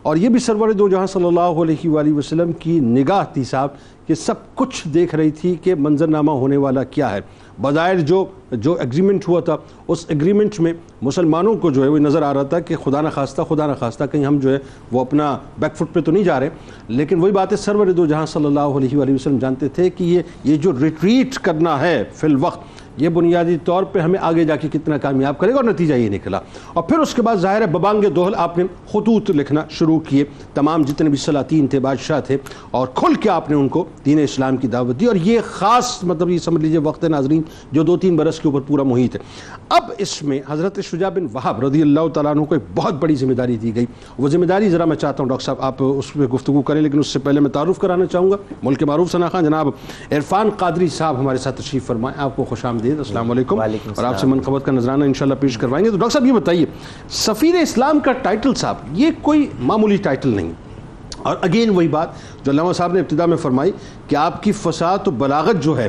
Speaker 1: اور یہ بھی سرور دو جہاں صلی اللہ علیہ وآلہ وسلم کی نگاہ تھی صاحب کہ سب کچھ دیکھ رہی تھی کہ منظرنامہ ہونے والا کیا ہے. بظاہر جو ایگریمنٹ ہوا تھا، اس ایگریمنٹ میں مسلمانوں کو جو ہے وہ نظر آ رہا تھا کہ خدا نہ خواستہ کہیں ہم جو ہے وہ اپنا بیک فٹ پہ تو نہیں جا رہے. لیکن وہی بات ہے، سرور دو جہاں صلی اللہ علیہ وآلہ وسلم جانتے تھے کہ یہ جو ریٹریٹ کرنا ہے فی الوقت، یہ بنیادی طور پہ ہمیں آگے جا کے کتنا کامیاب کرے گا، اور نتیجہ یہ نکلا. اور پھر اس کے بعد ظاہر ہے ببانگ دوہل آپ نے خطوط لکھنا شروع کیے، تمام جتنے بھی سلاطین تھے، بادشاہ تھے، اور کھل کے آپ نے ان کو دین اسلام کی دعوت دی. اور یہ خاص مطلب یہ سمجھ لیجیے وقت ناظرین جو 2-3 برس کے اوپر پورا محیط ہے. اب اس میں حضرت شجاع بن وہب رضی اللہ تعالیٰ عنہ کو ایک بہت بڑی ذمہ داری دی گئی. وہ ذمہ داری ذرا میں چاہتا ہوں ڈاکٹر صاحب آپ اس پہ گفتگو کریں، لیکن اس سے پہلے میں تعارف کرانا چاہوں گا. ملک معروف ثنا خان جناب عرفان قادری صاحب ہمارے ساتھ تشریف فرمائیں. آپ کو خوش آمدید، السلام علیکم. اور آپ سے منقبت کا نذرانہ انشاءاللہ پیش کروائیں گے. تو ڈاکٹر صاحب یہ بتائیے، سفیر اسلام کا ٹائٹل صاحب یہ کوئی معمولی ٹائٹل نہیں. اور اگین وہی بات جو علامہ صاحب نے ابتدا میں فرمائی کہ آپ کی فصاحت و بلاغت جو ہے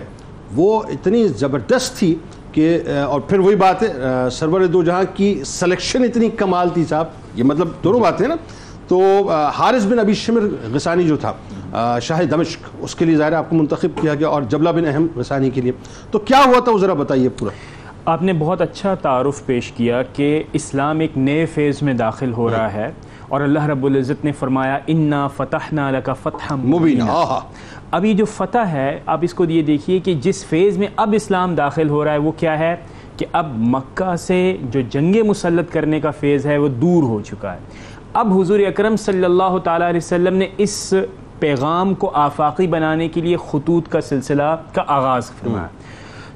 Speaker 1: وہ اتنی زبردست تھی کہ، اور پھر وہی بات ہے سرور دو جہاں کی سلیکشن اتنی کمال تھی صاحب. یہ مطلب دونوں باتیں نا. تو حارث بن ابی شمر غسانی جو تھا شاہ دمشق، اس کے لیے ظاہر آپ کو منتخب کیا گیا، اور جبلہ بن اہم غسانی کے لیے. تو کیا ہوا تھا وہ ذرا بتائیے پورا.
Speaker 3: آپ نے بہت اچھا تعارف پیش کیا کہ اسلام ایک نئے فیز میں داخل ہو رہا ہے، اور اللہ رب العزت نے فرمایا انا فتحنا لک فتحا مبینا. اب یہ جو فتح ہے، اب اس کو یہ دیکھیے کہ جس فیز میں اب اسلام داخل ہو رہا ہے وہ کیا ہے کہ اب مکہ سے جو جنگ مسلط کرنے کا فیز ہے وہ دور ہو چکا ہے. اب حضور اکرم صلی اللہ تعالیٰ علیہ وسلم نے اس پیغام کو آفاقی بنانے کے لیے خطوط کا سلسلہ کا آغاز فرمایا.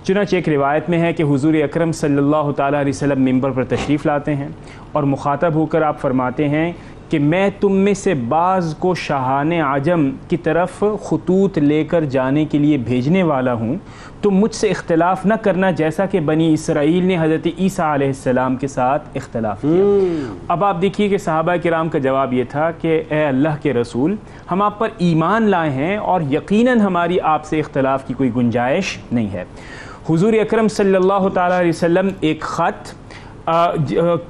Speaker 3: چنانچہ ایک روایت میں ہے کہ حضور اکرم صلی اللہ تعالیٰ علیہ وسلم ممبر پر تشریف لاتے ہیں اور مخاطب ہو کر آپ فرماتے ہیں کہ میں تم میں سے بعض کو شاہان عجم کی طرف خطوط لے کر جانے کے لیے بھیجنے والا ہوں. تم مجھ سے اختلاف نہ کرنا جیسا کہ بنی اسرائیل نے حضرت عیسیٰ علیہ السلام کے ساتھ اختلاف کیا. اب آپ دیکھیے کہ صحابہ کرام کا جواب یہ تھا کہ اے اللہ کے رسول، ہم آپ پر ایمان لائے ہیں اور یقیناً ہماری آپ سے اختلاف کی کوئی گنجائش نہیں ہے. حضور اکرم صلی اللہ تعالیٰ علیہ وسلم ایک خط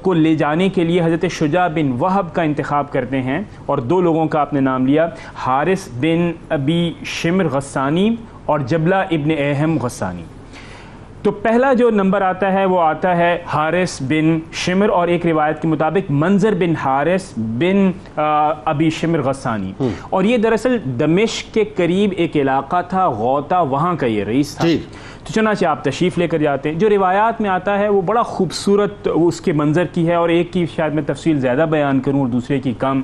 Speaker 3: کو لے جانے کے لیے حضرت شجاع بن وہب کا انتخاب کرتے ہیں، اور 2 لوگوں کا آپ نے نام لیا، حارث بن ابی شمر غسانی اور جبلہ ابن اہم غسانی. تو پہلا جو نمبر آتا ہے وہ آتا ہے حارث بن شمر، اور ایک روایت کے مطابق منظر بن حارث بن ابی شمر غسانی. اور یہ دراصل دمشق کے قریب ایک علاقہ تھا غوطہ، وہاں کا یہ رئیس تھا. تو چنانچہ آپ تشریف لے کر جاتے ہیں. جو روایات میں آتا ہے وہ بڑا خوبصورت اس کے منظر کی ہے، اور ایک کی شاید میں تفصیل زیادہ بیان کروں اور دوسرے کی کم،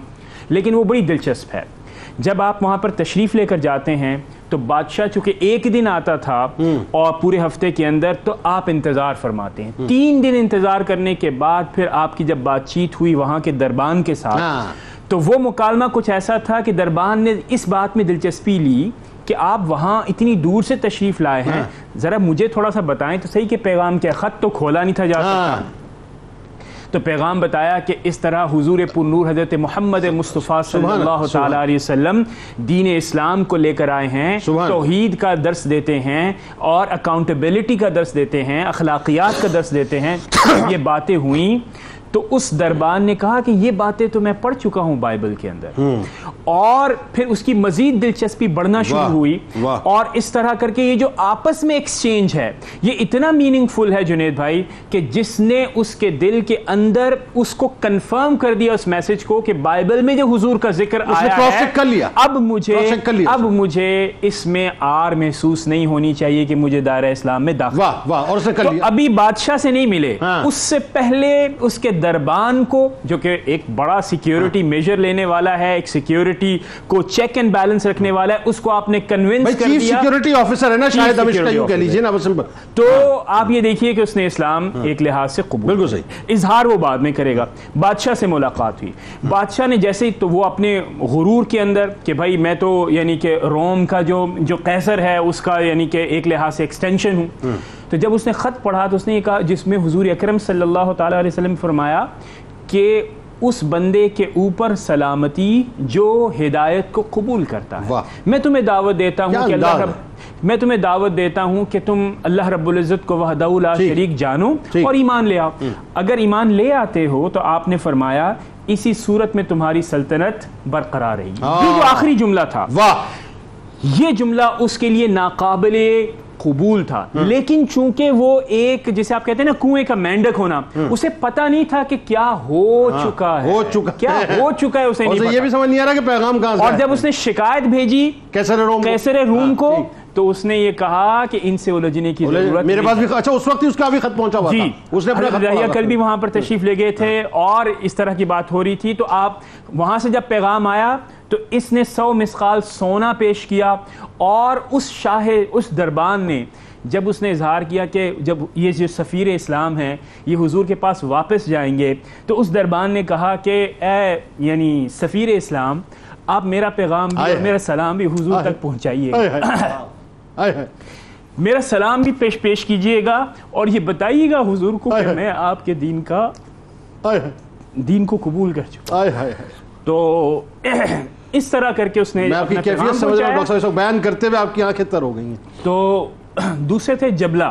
Speaker 3: لیکن وہ بڑی دلچسپ ہے. جب آپ وہاں پر تشریف لے کر جاتے ہیں تو بادشاہ چونکہ ایک دن آتا تھا اور پورے ہفتے کے اندر، تو آپ انتظار فرماتے ہیں. 3 دن انتظار کرنے کے بعد پھر آپ کی جب بات چیت ہوئی وہاں کے دربان کے ساتھ، تو وہ مکالمہ کچھ ایسا تھا کہ دربان نے اس بات میں دلچسپی لی کہ آپ وہاں اتنی دور سے تشریف لائے ہیں، ذرا مجھے تھوڑا سا بتائیں تو صحیح کہ پیغام کیا. خط تو کھولا نہیں تھا جا سکتا. تو پیغام بتایا کہ اس طرح حضور پر نور حضرت محمد مصطفیٰ صلی اللہ تعالیٰ علیہ وسلم دین اسلام کو لے کر آئے ہیں، توحید کا درس دیتے ہیں اور اکاؤنٹیبلٹی کا درس دیتے ہیں، اخلاقیات کا درس دیتے ہیں. یہ باتیں ہوئیں تو اس دربان نے کہا کہ یہ باتیں تو میں پڑھ چکا ہوں بائبل کے اندر، اور پھر اس کی مزید دلچسپی بڑھنا شروع ہوئی، اور اس طرح کر کے یہ جو آپس میں ایکسچینج ہے یہ اتنا میننگ فل ہے جنید بھائی کہ جس نے اس کے دل کے اندر اس کو کنفرم کر دیا اس میسج کو کہ بائبل میں جو حضور کا ذکر آیا ہے، اب مجھے اس میں آر محسوس نہیں ہونی چاہیے کہ مجھے دائرہ اسلام میں داخل، تو ابھی بادشاہ سے نہیں ملے، اس سے پہلے اس کے دربان کو، جو کہ ایک بڑا سیکیورٹی میجر لینے والا ہے، ایک سیکیورٹی کو چیک اینڈ بیلنس رکھنے والا ہے، اس کو آپ نے کنونس کر دیا،
Speaker 1: سیکیورٹی آفیسر ہے نا شاید دمشق کا، یوں کہہ لیجیے نا،
Speaker 3: تو آپ یہ دیکھیے کہ اس نے اسلام ایک لحاظ سے قبول،
Speaker 1: بالکل صحیح،
Speaker 3: اظہار وہ بعد میں کرے گا۔ بادشاہ سے ملاقات ہوئی، بادشاہ نے جیسے ہی، تو وہ اپنے غرور کے اندر کہ بھائی میں تو یعنی کہ روم کا جو قیصر ہے اس کا یعنی کہ ایک لحاظ سے ایکسٹینشن ہوں، تو جب اس نے خط پڑھا تو اس نے یہ کہا، جس میں حضور اکرم صلی اللہ تعالیٰ علیہ وسلم فرمایا کہ اس بندے کے اوپر سلامتی جو ہدایت کو قبول کرتا ہے، میں تمہیں دعوت دیتا ہوں کہ تم اللہ رب العزت کو وحدہ لا شریک جانو اور ایمان لے آؤ۔ اگر ایمان لے آتے ہو تو آپ نے فرمایا اسی صورت میں تمہاری سلطنت برقرار رہے گی۔ یہ جو آخری جملہ تھا، یہ جملہ اس کے لیے ناقابل قبول تھا، لیکن چونکہ وہ ایک جسے آپ کہتے ہیں نا کنویں کا مینڈک ہونا، اسے پتہ نہیں تھا کہ کیا ہو چکا ہے، اسے نہیں پتا،
Speaker 1: یہ بھی سمجھ نہیں آ رہا کہ پیغام کہاں سے،
Speaker 3: اور جب اس نے شکایت بھیجی قیصر روم کو، تو اس نے یہ کہا کہ ان سے الجھنے کی ضرورت
Speaker 1: میرے پاس بھی، اچھا اس وقت اس کا بھی خط پہنچا ہوا تھا، اس نے اپنا
Speaker 3: کل بھی وہاں پر تشریف لے گئے تھے اور اس طرح کی بات ہو رہی تھی، تو آپ وہاں سے جب پیغام آیا تو اس نے 100 مسقال سونا پیش کیا، اور اس دربان نے جب اس نے اظہار کیا کہ جب یہ جو سفیر اسلام ہیں یہ حضور کے پاس واپس جائیں گے، تو اس دربان نے کہا کہ اے یعنی سفیر اسلام، آپ میرا پیغام بھی اور میرا سلام بھی حضور تک پہنچائیے، میرا سلام بھی پیش کیجئے گا، اور یہ بتائیے گا حضور کو کہ میں آپ کے دین کو قبول کر چکا۔ تو اس طرح کر کے اس نے اپنا پیغام پہنچایا،
Speaker 1: بیان کرتے ہوئے آپ کی آنکھیں تر ہو گئی ہیں۔
Speaker 3: تو دوسرے تھے جبلہ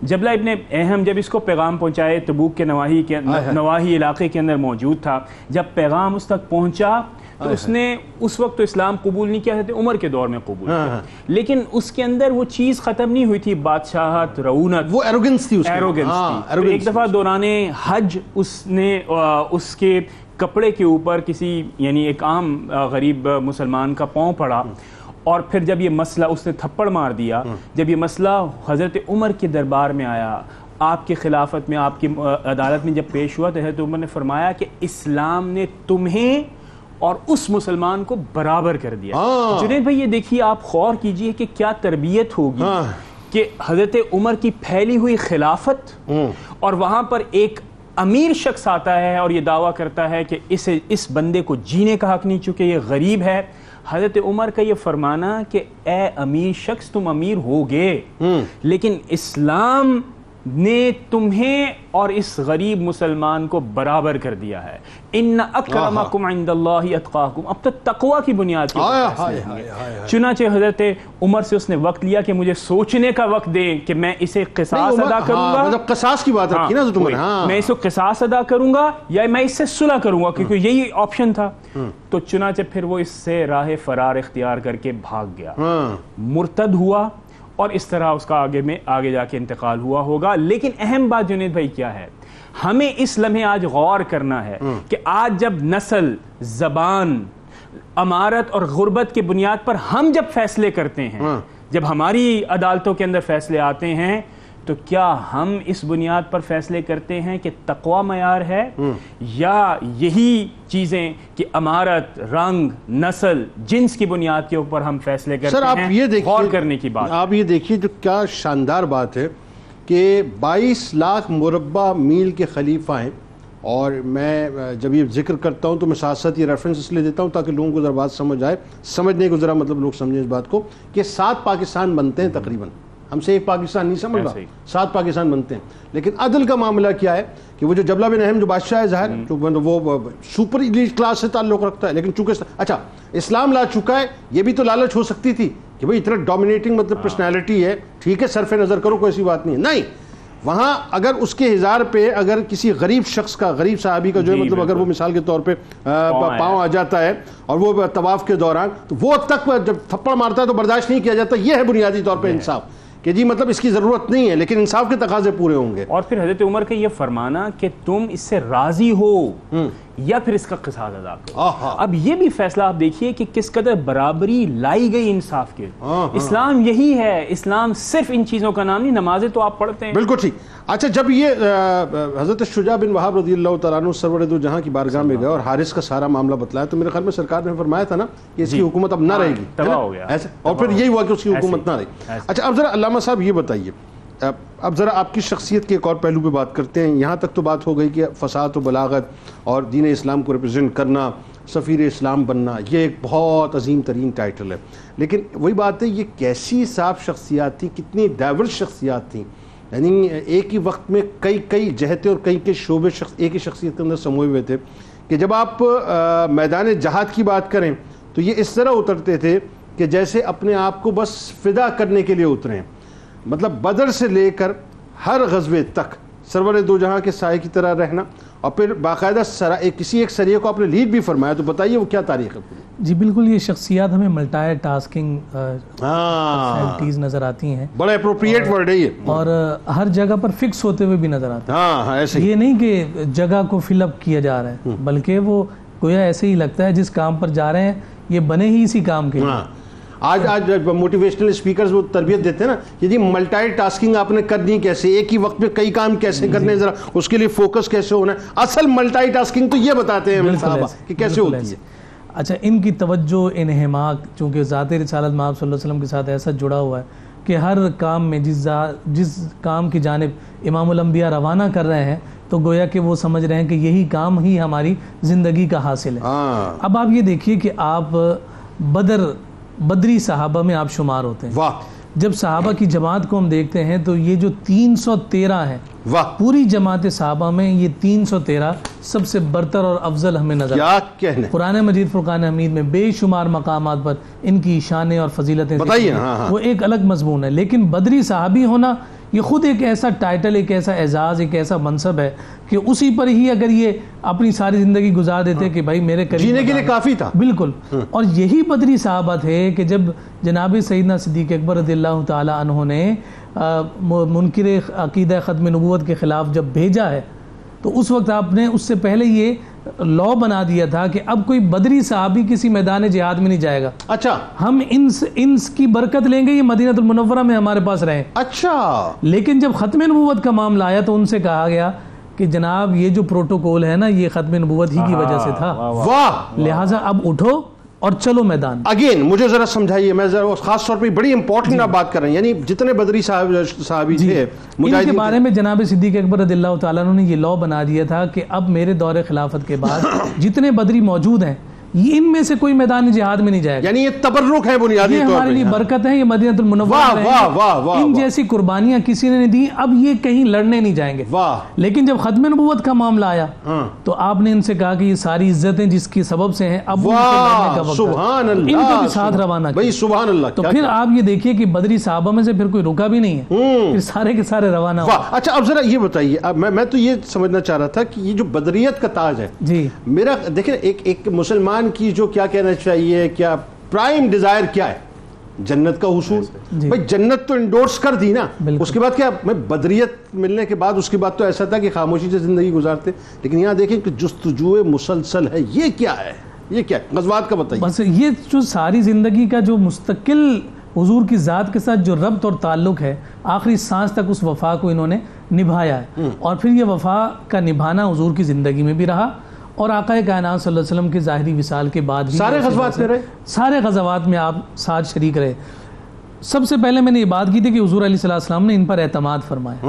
Speaker 3: ابن اہم، جب اس کو پیغام پہنچائے، تبوک کے نواحی علاقے کے اندر موجود تھا، جب پیغام اس تک پہنچا تو اس نے اس وقت تو اسلام قبول نہیں کیا تھا، عمر کے دور میں قبول کیا، لیکن اس کے اندر وہ چیز ختم نہیں ہوئی تھی، بادشاہت، رعونت،
Speaker 1: وہ ایروگنس تھی،
Speaker 3: ایک دفعہ دوران حج اس نے اس کے کپڑے کے اوپر کسی یعنی ایک عام غریب مسلمان کا پاؤں پڑا، اور پھر جب یہ مسئلہ اس نے تھپڑ مار دیا، جب یہ مسئلہ حضرت عمر کے دربار میں آیا، آپ کی خلافت میں، آپ کی عدالت میں جب پیش ہوا، تو حضرت عمر نے فرمایا کہ اسلام نے تمہیں اور اس مسلمان کو برابر کر دیا۔ جنید بھائی یہ دیکھیے، آپ غور کیجئے کہ کیا تربیت ہوگی کہ حضرت عمر کی پھیلی ہوئی خلافت، اور وہاں پر ایک امیر شخص آتا ہے اور یہ دعویٰ کرتا ہے کہ اس بندے کو جینے کا حق نہیں، چونکہ یہ غریب ہے۔ حضرت عمر کا یہ فرمانا کہ اے امیر شخص، تم امیر ہوگے، لیکن اسلام نے تمہیں اور اس غریب مسلمان کو برابر کر دیا ہے۔ ان اکرمکم عند اللہ اتقاکم، اب تو تقوی کی بنیاد پر۔ چنانچہ حضرت عمر سے اس نے وقت لیا کہ مجھے سوچنے کا وقت دیں کہ میں اسے قصاص ادا کروں گا،
Speaker 1: مطلب قصاص کی بات رکھی نا تم نے،
Speaker 3: میں اسے قصاص ادا کروں گا یا میں اس سے صلح کروں گا، کیونکہ یہی آپشن تھا۔ تو چنانچہ پھر وہ اس سے راہ فرار اختیار کر کے بھاگ گیا، مرتد ہوا، اور اس طرح اس کا آگے جا کے انتقال ہوا ہوگا۔ لیکن اہم بات جنید بھائی کیا ہے، ہمیں اس لمحے آج غور کرنا ہے کہ آج جب نسل، زبان، امارت اور غربت کی بنیاد پر ہم جب فیصلے کرتے ہیں، جب ہماری عدالتوں کے اندر فیصلے آتے ہیں، تو کیا ہم اس بنیاد پر فیصلے کرتے ہیں کہ تقوی معیار ہے، یا یہی چیزیں کہ امارت، رنگ، نسل، جنس کی بنیاد کے اوپر ہم فیصلے کرتے ہیں؟ غور کرنے کی بات۔
Speaker 1: آپ یہ دیکھیے جو کیا شاندار بات ہے کہ 22 لاکھ مربع میل کے خلیفہ ہیں، اور میں جب یہ ذکر کرتا ہوں تو میں ساتھ ساتھ یہ ریفرنس اس لیے دیتا ہوں تاکہ لوگوں کو ذرا بات سمجھ آئے، سمجھنے کو ذرا مطلب لوگ سمجھیں اس بات کو کہ 7 پاکستان بنتے ہیں تقریباً، ہم سے ایک پاکستان نہیں سمجھ رہا، 7 پاکستان بنتے ہیں۔ لیکن عدل کا معاملہ کیا ہے کہ وہ جو جبلہ بن اہم جو بادشاہ ہے ظاہر جو وہ سپر ایلیٹ کلاس سے تعلق رکھتا ہے، لیکن چونکہ اچھا اسلام لا چکا ہے، یہ بھی تو لالچ ہو سکتی تھی کہ بھئی اتنا ڈومینیٹنگ مطلب پرسنالٹی ہے، ٹھیک ہے صرف نظر کرو کوئی ایسی بات نہیں ہے، نہیں، وہاں اگر اس کے ہزار پہ اگر کسی غریب شخص کا، غریب صحابی کا جو ہے مطلب اگر وہ مثال کے طور پہ پاؤں آ جاتا ہے اور وہ طواف کے دوران، تو وہ تک جب تھپڑ مارتا ہے تو برداشت نہیں کیا جاتا. یہ ہے بنیادی طور پہ انصاف کہ جی مطلب اس کی ضرورت نہیں ہے لیکن انصاف کے تقاضے پورے ہوں گے.
Speaker 3: اور پھر حضرت عمر کا یہ فرمانا کہ تم اس سے راضی ہو یا پھر اس کا قصاص ادا کرو. اب یہ بھی فیصلہ آپ دیکھیے کہ کس قدر برابری لائی گئی انصاف کے. اسلام یہی ہے، اسلام صرف ان چیزوں کا نام نہیں. نمازیں تو آپ پڑھتے ہیں.
Speaker 1: بالکل ٹھیک. اچھا، جب یہ حضرت شجاع بن وہاب رضی اللہ تعالیٰ عنہ سرور دو جہاں کی بارگاہ میں گئے اور حارث کا سارا معاملہ بتلایا تو میرے خیال میں سرکار نے فرمایا تھا نا کہ اس کی حکومت اب نہ رہے گی،
Speaker 3: تباہ ہو گیا
Speaker 1: ایسے، اور پھر یہی ہوا کہ اس کی حکومت نہ رہی. اچھا اب ذرا علامہ صاحب یہ بتائیے، اب ذرا آپ کی شخصیت کے ایک اور پہلو پہ بات کرتے ہیں. یہاں تک تو بات ہو گئی کہ فصاحت و بلاغت اور دین اسلام کو ریپرزینٹ کرنا، سفیر اسلام بننا، یہ ایک بہت عظیم ترین ٹائٹل ہے. لیکن وہی بات ہے، یہ کیسی صاف شخصیات تھی، کتنی ڈائیورس شخصیات تھیں، یعنی ایک ہی وقت میں کئی جہتیں اور کئی شعبے ایک ہی شخصیت کے اندر سموئے ہوئے تھے کہ جب آپ میدان جہاد کی بات کریں تو یہ اس طرح اترتے تھے کہ جیسے اپنے آپ کو بس فدا کرنے کے لیے اترے ہیں. مطلب بدر سے لے کر ہر غزوے تک سرور دو جہاں کے سائے کی طرح رہنا، اور پھر باقاعدہ کسی ایک سریے کو آپ نے لیڈ بھی فرمایا. تو بتائیے وہ کیا تاریخ ہے؟
Speaker 2: جی بالکل، یہ شخصیات ہمیں ملٹائی ٹاسکنگ ایکٹیویٹیز نظر آتی ہیں.
Speaker 1: بڑا اپروپریٹ ورڈ ہے یہ.
Speaker 2: اور ہر جگہ پر فکس ہوتے ہوئے بھی نظر آتے ہیں.
Speaker 1: ہاں ایسے ہی.
Speaker 2: یہ نہیں کہ جگہ کو فل اپ کیا جا رہا ہے، بلکہ وہ گویا ایسے ہی لگتا ہے جس کام پر جا رہے ہیں یہ بنے ہی اسی کام کے لیے.
Speaker 1: آج موٹیویشنل اسپیکرز وہ تربیت دیتے ہیں نا کہ جی ملٹائی ٹاسکنگ آپ نے کرنی کیسے، ایک ہی وقت میں کئی کام کیسے کرنے، ذرا اس کے لیے فوکس کیسے ہونا ہے. اصل ملٹائی ٹاسکنگ تو یہ بتاتے ہیں صحابہ کہ کیسے ہوتی ہے.
Speaker 2: اچھا، ان کی توجہ، انہماک، چونکہ ذات رسالت میں آپ صلی اللہ علیہ وسلم کے ساتھ ایسا جڑا ہوا ہے کہ ہر کام میں جس کام کی جانب امام الانبیاء روانہ کر رہے ہیں تو گویا کہ وہ سمجھ رہے ہیں کہ یہی کام ہی ہماری زندگی کا حاصل ہے. اب آپ یہ دیکھیے کہ آپ بدری صحابہ میں آپ شمار ہوتے ہیں.
Speaker 1: واہ.
Speaker 2: جب صحابہ کی جماعت کو ہم دیکھتے ہیں تو یہ جو 313 ہیں، پوری جماعت صحابہ میں یہ 313 سب سے برتر اور افضل ہمیں نظر آتے ہیں. قرآن مجید فرقان حمید میں بے شمار مقامات پر ان کی شانیں اور فضیلتیں
Speaker 1: بتائیے،
Speaker 2: وہ ایک الگ مضمون ہے. لیکن بدری صحابی ہونا یہ خود ایک ایسا ٹائٹل، ایک ایسا اعزاز، ایک ایسا منصب ہے کہ اسی پر ہی اگر یہ اپنی ساری زندگی گزار دیتے کہ بھائی میرے قریب
Speaker 1: جینے کے لیے کافی تھا.
Speaker 2: بالکل. اور یہی بدری صحابہ تھے کہ جب جناب سیدنا صدیق اکبر رضی اللہ تعالی عنہ نے منکر عقیدہ ختم نبوت کے خلاف جب بھیجا ہے تو اس وقت آپ نے اس سے پہلے یہ لا بنا دیا تھا کہ اب کوئی بدری صحابی کسی میدان جہاد میں نہیں جائے گا.
Speaker 1: اچھا.
Speaker 2: ہم انس کی برکت لیں گے، یہ مدینہ المنورہ میں ہمارے پاس رہیں.
Speaker 1: اچھا.
Speaker 2: لیکن جب ختم نبوت کا معاملہ آیا تو ان سے کہا گیا کہ جناب یہ جو پروٹوکول ہے نا یہ ختم نبوت ہی کی وجہ سے تھا.
Speaker 1: واہ.
Speaker 2: لہٰذا اب اٹھو اور چلو میدان.
Speaker 1: اگین مجھے ذرا سمجھائیے، میں ذرا خاص طور پہ بڑی امپورٹنٹ آپ بات کر رہے ہیں، یعنی جتنے بدری صحابی تھے
Speaker 2: ان کے بارے میں جناب صدیق اکبر رضی اللہ تعالیٰ عنہ نے یہ لا بنا دیا تھا کہ اب میرے دور خلافت کے بعد جتنے بدری موجود ہیں یہ ان میں سے کوئی میدان جہاد میں نہیں جائے گا.
Speaker 1: یعنی یہ تبرک ہے بنیادی طور پہ،
Speaker 2: یہ ہمارے لیے برکت ہے، یہ مدینہ المنورہ ان جیسی قربانیاں کسی نے نہیں دی، اب یہ کہیں لڑنے نہیں جائیں گے. لیکن جب ختم نبوت کا معاملہ آیا تو آپ نے ان سے کہا کہ یہ ساری عزتیں جس کی سبب سے ہیں اب ان سے لڑنے کا وقت ہے، ان کو بھی ساتھ روانہ کیا.
Speaker 1: سبحان اللہ.
Speaker 2: تو پھر آپ یہ دیکھیے کہ بدری صحابہ میں سے پھر کوئی رکا بھی نہیں ہے، پھر سارے کے سارے روانہ ہو.
Speaker 1: اچھا اب ذرا یہ بتائیے، میں تو یہ سمجھنا چاہ رہا تھا کہ یہ جو بدریت کا تاج ہے،
Speaker 2: جی
Speaker 1: میرا دیکھیں ایک مسلمان کی جو کیا کہنا چاہیے، کیا پرائم ڈیزائر کیا ہے؟ جنت کا حصول. بھائی جنت تو انڈورس کر دی نا، اس کے بعد کیا میں بدریت ملنے کے بعد اس کے بعد تو ایسا تھا کہ خاموشی سے زندگی گزارتے. لیکن یہاں دیکھیں کہ جستجو مسلسل ہے. یہ کیا ہے؟ یہ کیا ہے غزوات کا بتائیے.
Speaker 2: بس یہ جو ساری زندگی کا جو مستقل حضور کی ذات کے ساتھ جو ربط اور تعلق ہے، آخری سانس تک اس وفا کو انہوں نے نبھایا ہے. اور پھر یہ وفا کا نبھانا حضور کی زندگی میں بھی رہا اور آقا کائنات صلی اللہ علیہ وسلم کے ظاہری وصال کے بعد بھی
Speaker 1: سارے غزوات میں رہے.
Speaker 2: سارے غزوات میں آپ ساتھ شریک رہے. سب سے پہلے میں نے یہ بات کی تھی کہ حضور علیہ السلام نے ان پر اعتماد فرمایا،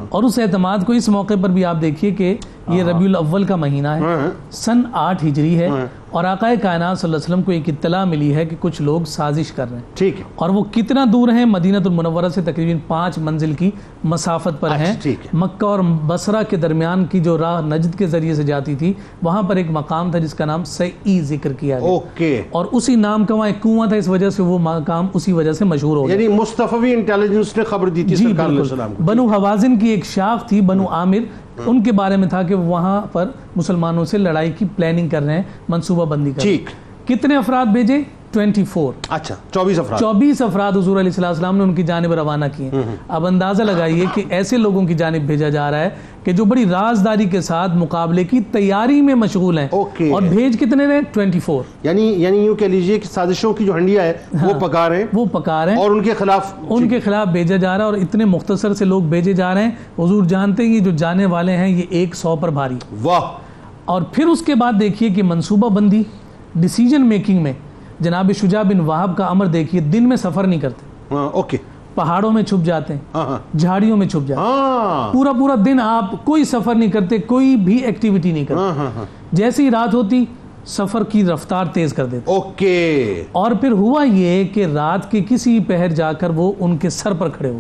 Speaker 2: اور اس اعتماد کو اس موقع پر بھی آپ دیکھیے کہ یہ ربیع الاول کا مہینہ ہے، سن 8 ہجری ہے، اور آقا کائنات صلی اللہ علیہ وسلم کو ایک اطلاع ملی ہے کہ کچھ لوگ سازش کر رہے ہیں.
Speaker 1: ٹھیک ہے.
Speaker 2: اور وہ کتنا دور ہیں؟ مدینہ المنورہ سے تقریباً 5 منزل کی مسافت پر ہیں. مکہ اور بصرہ کے درمیان کی جو راہ نجد کے ذریعے سے جاتی تھی، وہاں پر ایک مقام تھا جس کا نام سعی ذکر کیا گیا، اور اسی نام کا وہاں ایک کنواں تھا، اس وجہ سے وہ مقام اسی وجہ سے مشہور ہو گیا.
Speaker 1: یعنی مصطفی انٹیلیجنس نے خبر دی تھی سرکار علیہ السلام کو.
Speaker 2: بنو حوازن کی ایک شاخ تھی، بنو عامر، ان کے بارے میں تھا کہ وہاں پر مسلمانوں سے لڑائی کی پلاننگ کر رہے ہیں، منصوبہ بندی کر رہے ہیں. کتنے افراد بھیجے؟ 24.
Speaker 1: اچھا 24
Speaker 2: افراد حضور علیہ السلام نے ان کی جانب روانہ کیے. اب اندازہ لگائیے کہ ایسے لوگوں کی جانب بھیجا جا رہا ہے کہ جو بڑی رازداری کے ساتھ مقابلے کی تیاری میں مشغول ہیں. اور بھیج کتنے رہے؟ 24.
Speaker 1: یعنی یوں کہہ لیجئے کہ سازشوں کی جو ہنڈیا ہے وہ پکا رہے ہیں اور ان کے خلاف
Speaker 2: بھیجا جا رہا ہے، اور اتنے مختصر سے لوگ بھیجے جا رہے ہیں. حضور جانتے ہیں یہ جو جانے والے ہیں یہ 100 پر بھاری.
Speaker 1: واہ.
Speaker 2: اور پھر اس کے بعد دیکھیے کہ منصوبہ بندی، ڈیسیجن میکنگ میں جناب شجاع بن وہب کا امر دیکھیے. دن میں سفر نہیں کرتے، پہاڑوں میں چھپ جاتے ہیں، جھاڑیوں میں چھپ جاتے ہیں، پورا دن آپ کوئی سفر نہیں کرتے، کوئی بھی ایکٹیویٹی نہیں کرتے. جیسی رات ہوتی سفر کی رفتار تیز کر دیتے. اور پھر ہوا یہ کہ رات کے کسی پہر جا کر وہ ان کے سر پر کھڑے ہو،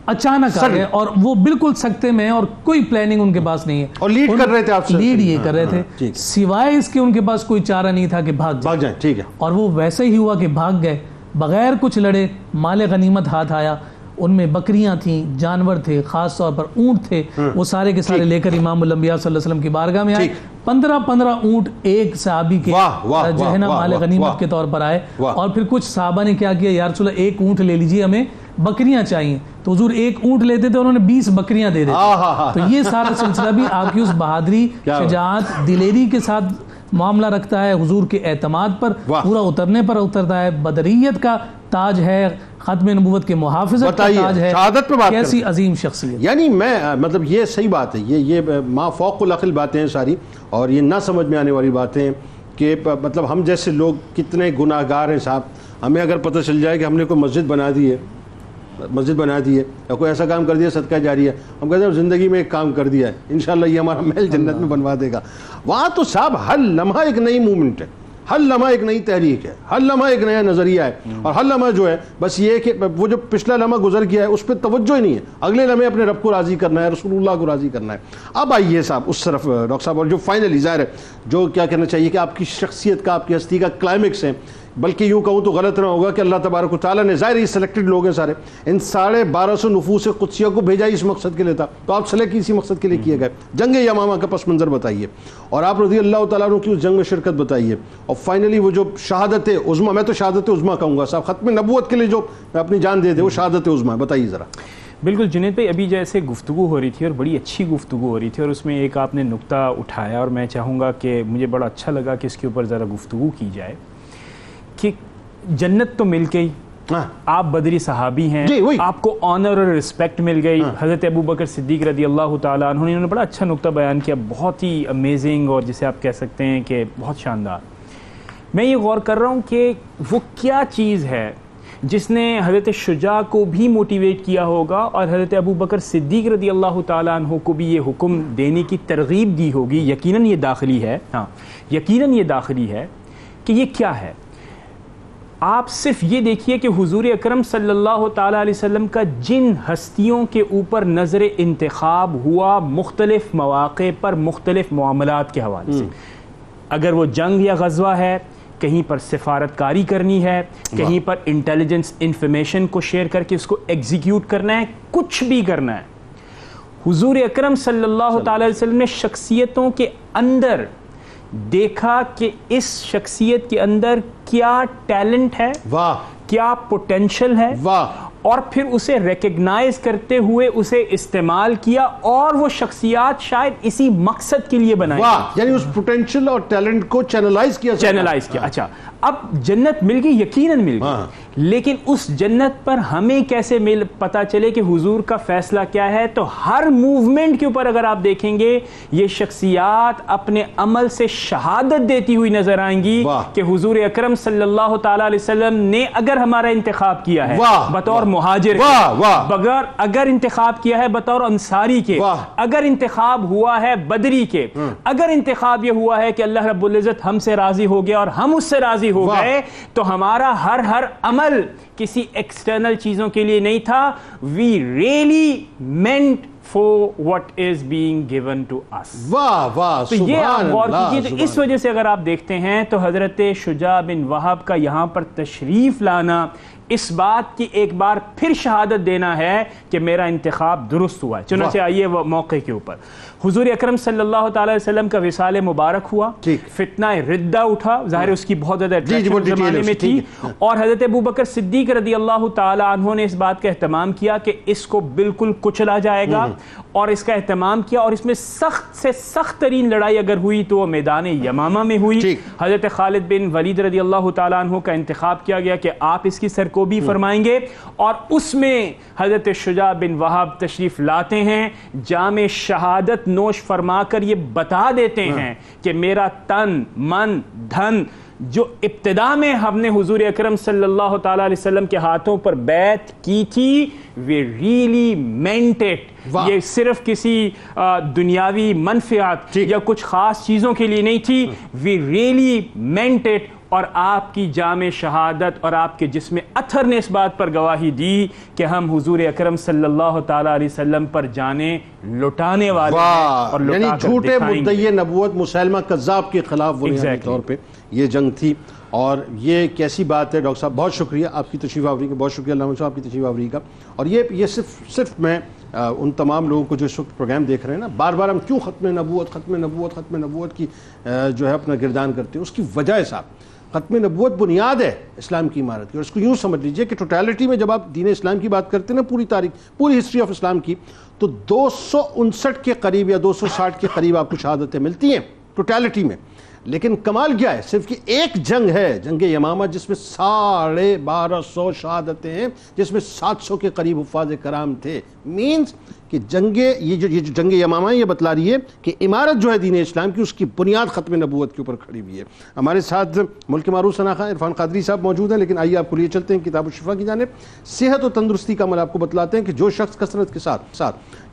Speaker 2: اچانک آ گئے، اور وہ بالکل سکتے میں، اور کوئی پلاننگ ان کے پاس نہیں ہے.
Speaker 1: اور لیڈ کر رہے تھے آپ سے،
Speaker 2: لیڈ یہ کر رہے تھے، سوائے اس کے ان کے پاس کوئی چارہ نہیں تھا کہ بھاگ جائیں.
Speaker 1: ٹھیک ہے.
Speaker 2: اور وہ ویسے ہی ہوا کہ بھاگ گئے، بغیر کچھ لڑے. مال غنیمت ہاتھ آیا، ان میں بکریاں تھیں، جانور تھے، خاص طور پر اونٹ تھے. وہ سارے کے سارے لے کر امام الانبیاء صلی اللہ علیہ وسلم کی بارگاہ میں آئے. 15 اونٹ ایک صحابی کے جو ہے نا مال غنیمت کے طور پر آئے. اور پھر کچھ صحابہ نے کیا کیا، یا رسول اللہ ایک اونٹ لے لیجیے، ہمیں بکریاں چاہیے. تو حضور ایک اونٹ لیتے تھے، انہوں نے 20 بکریاں دے دیتے. تو یہ سارا سلسلہ بھی آپ کی اس بہادری، شجاعت، دلیری کے ساتھ معاملہ رکھتا ہے. حضور کے اعتماد پر پورا اترنے پر اترتا ہے. بدریت کا تاج ہے، ختم نبوت کے محافظت کا تاج ہے. کیسی عظیم شخصیت.
Speaker 1: یعنی میں مطلب یہ صحیح بات ہے، یہ ما فوق العقل باتیں ہیں ساری، اور یہ نہ سمجھ میں آنے والی باتیں ہیں کہ مطلب ہم جیسے لوگ کتنے گناہ گار ہیں صاحب. ہمیں اگر پتہ چل جائے کہ ہم نے کوئی مسجد بنا دی ہے یا کوئی ایسا کام کر دیا صدقہ جاری ہے، ہم کہتے ہیں زندگی میں ایک کام کر دیا ہے، انشاءاللہ یہ ہمارا محل جنت میں بنوا دے گا. وہاں تو صاحب ہر لمحہ ایک نئی موومنٹ ہے، ہر لمحہ ایک نئی تحریک ہے، ہر لمحہ ایک نیا نظریہ ہے. اور ہر لمحہ جو ہے بس یہ کہ وہ جو پچھلا لمحہ گزر گیا ہے اس پہ توجہ ہی نہیں ہے. اگلے لمحے اپنے رب کو راضی کرنا ہے، رسول اللہ کو راضی کرنا ہے. اب آئیے صاحب اس طرف ڈاکٹر صاحب، اور جو فائنلی ظاہر ہے جو کیا کہنا چاہیے کہ آپ کی شخصیت کا، آپ کی ہستی کا کلائمیکس ہے، بلکہ یوں کہوں تو غلط نہ ہوگا کہ اللہ تبارک و تعالیٰ نے، ظاہر یہ سلیکٹڈ لوگ ہیں سارے، ان 1250 نفوس قدسیہ کو بھیجا اس مقصد کے لیے تھا. تو آپ سلیکٹ اسی مقصد کے لیے کیے گئے. جنگ یمامہ کا پس منظر بتائیے، اور آپ رضی اللہ تعالیٰ عنہ کی اس جنگ میں شرکت بتائیے، اور فائنلی وہ جو شہادت عظمیٰ، میں تو شہادت عظمیٰ کہوں گا صاحب، ختم نبوت کے لیے جو اپنی جان دے دے وہ شہادت عظمیٰ. بتائیے ذرا.
Speaker 3: بالکل جنید بھائی، ابھی جیسے گفتگو ہو رہی تھی اور بڑی اچھی گفتگو ہو رہی تھی، اور اس میں ایک آپ نے نقطہ اٹھایا اور میں چاہوں گا کہ مجھے بڑا اچھا لگا کہ اس کے اوپر ذرا گفتگو کی جائے کہ جنت تو مل گئی، آپ بدری صحابی ہیں، آپ کو آنر اور رسپیکٹ مل گئی. حضرت ابوبکر صدیق رضی اللہ تعالیٰ عنہ انہوں نے بڑا اچھا نقطہ بیان کیا، بہت ہی امیزنگ، اور جسے آپ کہہ سکتے ہیں کہ بہت شاندار. میں یہ غور کر رہا ہوں کہ وہ کیا چیز ہے جس نے حضرت شجاع کو بھی موٹیویٹ کیا ہوگا اور حضرت ابوبکر صدیق رضی اللہ تعالیٰ عنہ کو بھی یہ حکم دینے کی ترغیب دی ہوگی. یقیناً یہ داخلی ہے، یقیناً یہ داخلی ہے کہ یہ کیا ہے. آپ صرف یہ دیکھیے کہ حضور اکرم صلی اللہ تعالیٰ علیہ وسلم کا جن ہستیوں کے اوپر نظر انتخاب ہوا مختلف مواقع پر مختلف معاملات کے حوالے سے، اگر وہ جنگ یا غزوہ ہے، کہیں پر سفارت کاری کرنی ہے، کہیں پر انٹیلیجنس انفارمیشن کو شیئر کر کے اس کو ایگزیکیوٹ کرنا ہے، کچھ بھی کرنا ہے، حضور اکرم صلی اللہ تعالیٰ علیہ وسلم نے شخصیتوں کے اندر دیکھا کہ اس شخصیت کے اندر کیا ٹیلنٹ ہے، کیا پوٹینشل ہے، اور پھر اسے ریکگنائز کرتے ہوئے اسے استعمال کیا، اور وہ شخصیات شاید اسی مقصد کے لیے بنائی.
Speaker 1: یعنی اس پوٹینشل اور ٹیلنٹ کو چینلائز کیا.
Speaker 3: اچھا، اب جنت مل گئی، یقیناً مل گئی، لیکن اس جنت پر ہمیں کیسے پتا چلے کہ حضور کا فیصلہ کیا ہے؟ تو ہر موومنٹ کے اوپر اگر آپ دیکھیں گے یہ شخصیات اپنے عمل سے شہادت دیتی ہوئی نظر آئیں گی کہ حضور اکرم صلی اللہ تعالیٰ علیہ وسلم نے اگر ہمارا انتخاب کیا ہے بطور مہاجر کے، بغیر اگر انتخاب کیا ہے بطور انصاری کے، اگر انتخاب ہوا ہے بدری کے، اگر انتخاب یہ ہوا ہے کہ اللہ رب العزت ہم سے راضی ہو گیا اور ہم اس سے راضی ہو گئے، تو ہمارا ہر عمل کسی ایکسٹرنل چیزوں کے لیے نہیں تھا. We really meant for what is being given to us. تو یہ آپ غور کیجئے. تو اس وجہ سے اگر آپ دیکھتے ہیں تو حضرت شجاع بن وہب کا یہاں پر تشریف لانا اس بات کی ایک بار پھر شہادت دینا ہے کہ میرا انتخاب درست ہوا ہے. چنانچہ آئیے وہ موقع کے اوپر حضور اکرم صلی اللہ تعالی وسلم کا وصال مبارک ہوا، فتنہ ردہ اٹھا، ظاہر اس کی بہت زیادہ اٹریکشن زمانے میں تھی، اور حضرت ابوبکر صدیق رضی اللہ تعالی عنہ نے اس بات کا اہتمام کیا کہ اس کو بالکل کچلا جائے گا، اور اس کا اہتمام کیا، اور اس میں سخت سے سخت ترین لڑائی اگر ہوئی تو وہ میدان یمامہ میں ہوئی. حضرت خالد بن ولید رضی اللہ تعالی عنہ کا انتخاب کیا گیا کہ آپ اس کی سرکوبی فرمائیں گے، اور اس میں حضرت شجاع بن وہب تشریف لاتے ہیں، جام شہادت نوش فرما کر یہ بتا دیتے ہیں کہ میرا تن من دھن جو ابتدا میں ہم نے حضور اکرم صلی اللہ تعالی علیہ وسلم کے ہاتھوں پر بیعت کی تھی، we really meant it. یہ صرف کسی دنیاوی منفعت یا کچھ خاص چیزوں کے لیے نہیں تھی، we really meant it. اور آپ کی جام شہادت اور آپ کے جسم اطہر نے اس بات پر گواہی دی کہ ہم حضور اکرم صلی اللہ تعالی علیہ وسلم پر جانے لٹانے والے ہیں، اور
Speaker 1: یعنی جھوٹے مدعی نبوت مسیلمہ کذاب کے خلاف بنیادی طور پہ یہ جنگ تھی. اور یہ کیسی بات ہے ڈاکٹر صاحب، بہت شکریہ آپ کی تشریف آوری کا، بہت شکریہ علامہ صاحب آپ کی تشریف آوری کا. اور یہ صرف میں ان تمام لوگوں کو جو اس وقت پروگرام دیکھ رہے ہیں نا، بار بار ہم کیوں ختم نبوت کی جو ہے اپنا گردان کرتے ہیں، اس کی وجہ ہے صاحب، ختم نبوت بنیاد ہے اسلام کی عمارت کی. اور اس کو یوں سمجھ لیجئے کہ ٹوٹیلٹی میں جب آپ دین اسلام کی بات کرتے ہیں نا، پوری تاریخ، پوری ہسٹری آف اسلام کی، تو 259 کے قریب یا 260 کے قریب آپ کو شہادتیں ملتی ہیں ٹوٹیلٹی میں. لیکن کمال کیا ہے، صرف کہ ایک جنگ ہے، جنگ یمامہ، جس میں 1250 شہادتیں ہیں، جس میں 700 کے قریب حفاظ کرام تھے. مینز کہ یہ جو جنگ یمامہ ہے، یہ بتلا رہی ہے کہ عمارت جو ہے دین اسلام کی، اس کی بنیاد ختم نبوت کے اوپر کھڑی ہوئی ہے. ہمارے ساتھ ملک معروف ثنا عرفان قادری صاحب موجود ہیں، لیکن آئیے آپ کو لیے چلتے ہیں کتاب الشفا کی جانب. صحت و تندرستی کا عمل آپ کو بتلاتے ہیں کہ جو شخص کثرت کے ساتھ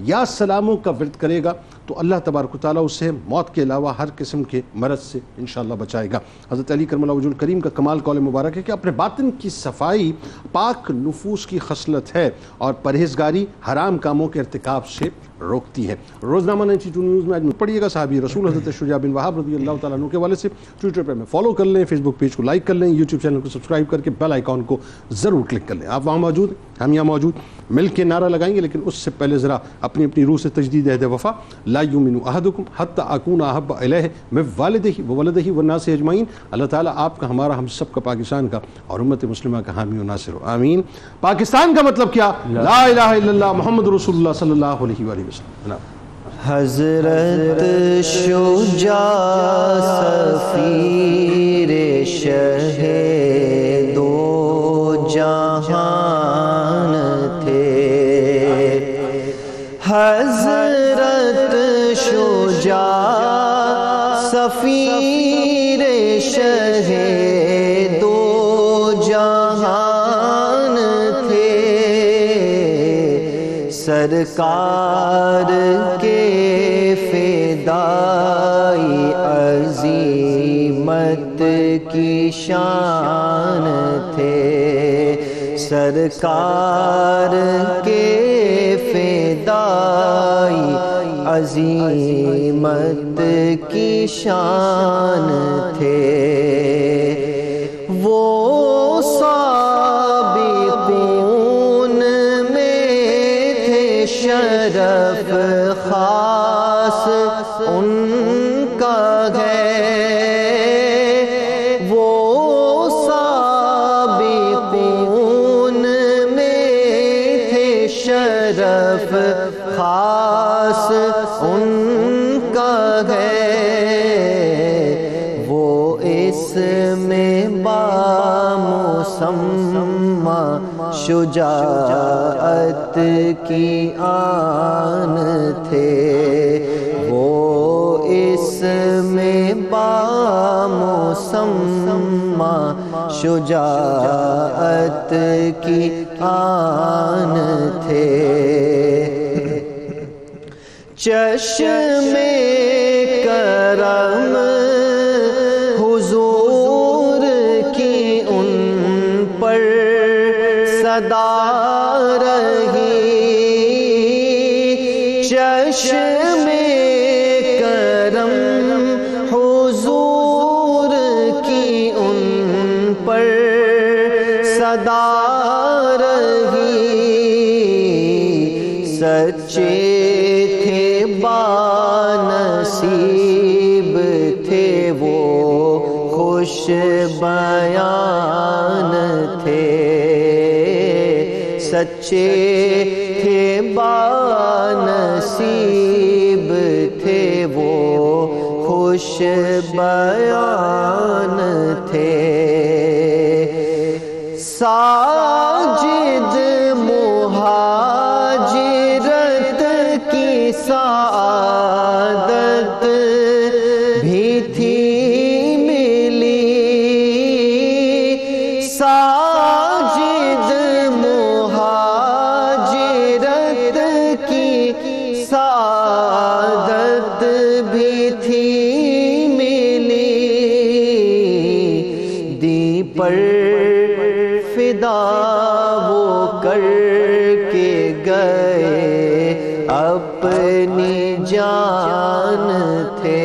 Speaker 1: یا سلاموں کا ورد کرے گا تو اللہ تبارک و تعالیٰ اسے موت کے علاوہ ہر قسم کے مرض سے انشاءاللہ بچائے گا. حضرت علی کرم اللہ وجہ الکریم کا کمال قول مبارک ہے کہ اپنے باطن کی صفائی پاک نفوس کی خصلت ہے اور پرہیزگاری حرام کاموں کے ارتکاب سے روکتی ہے. روزنامہ 92 نیوز میں آج پڑھیے گا صحابی رسول حضرت شجاع بن وہب رضی اللہ تعالیٰ عنہ کے والے سے. ٹویٹر پہ میں فالو کر لیں، فیس بک پیج کو لائک کر لیں، یوٹیوب چینل کو سبسکرائب کر کے بیل آئیکن کو ضرور کلک کر لیں. آپ وہاں موجود ہیں، ہم یہاں موجود، مل کے نعرہ لگائیں گے، لیکن اس سے پہلے ذرا اپنی روح سے تجدید عہد وفا. لا یؤمن احدکم حتی اکون احب الیہ من والدہ وولدہ والناس اجمعین. اللہ تعالیٰ آپ کا، ہمارا، ہم سب کا، پاکستان کا اور امت مسلمہ کا حامی و ناصر ہو، آمین. پاکستان کا مطلب کیا؟ لا الہ الا اللہ محمد رسول اللہ صلی اللہ علیہ وآلہ وسلم.
Speaker 4: حضرت شجاع سفیر شہ دو جہان تھے. حضرت شجاع سفیر شہ دو جہان تھے. سرکار کے فدائی عظیمت کی شان تھے. سرکار کے فدائی عظیمت کی شان تھے. وہ سابقون میں تھے شرف خاص ان کا ہے. وہ سابقون میں تھے شرف خاص ان کا ہے. وہ اس میں بامسمہ شجاعت کی آن تھے. وہ اس میں بامسمہ شجاعت کی آن تھے چشم کرم حضور کی ان پر صدا رہی چشم کرم حضور کی ان پر صدا رہی سچے تھے بانصیب تھے وہ خوش بیان تھے سچے تھے بانصیب تھے وہ خوش بیان تھے ساجد مہاجرت کی سعادت بھی تھی ملی ساجد مہاجرت کی سعادت بھی تھی ملی دی پر فدا وہ کر کے گئے اپنی جان تھے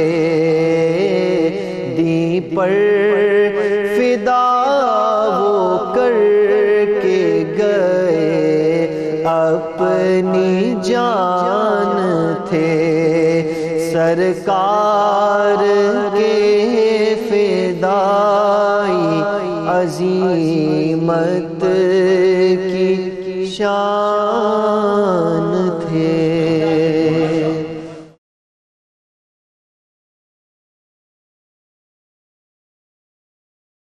Speaker 4: دی پر فدا وہ کر کے گئے اپنی جان تھے سرکار کے فدائی عظیمت کی شان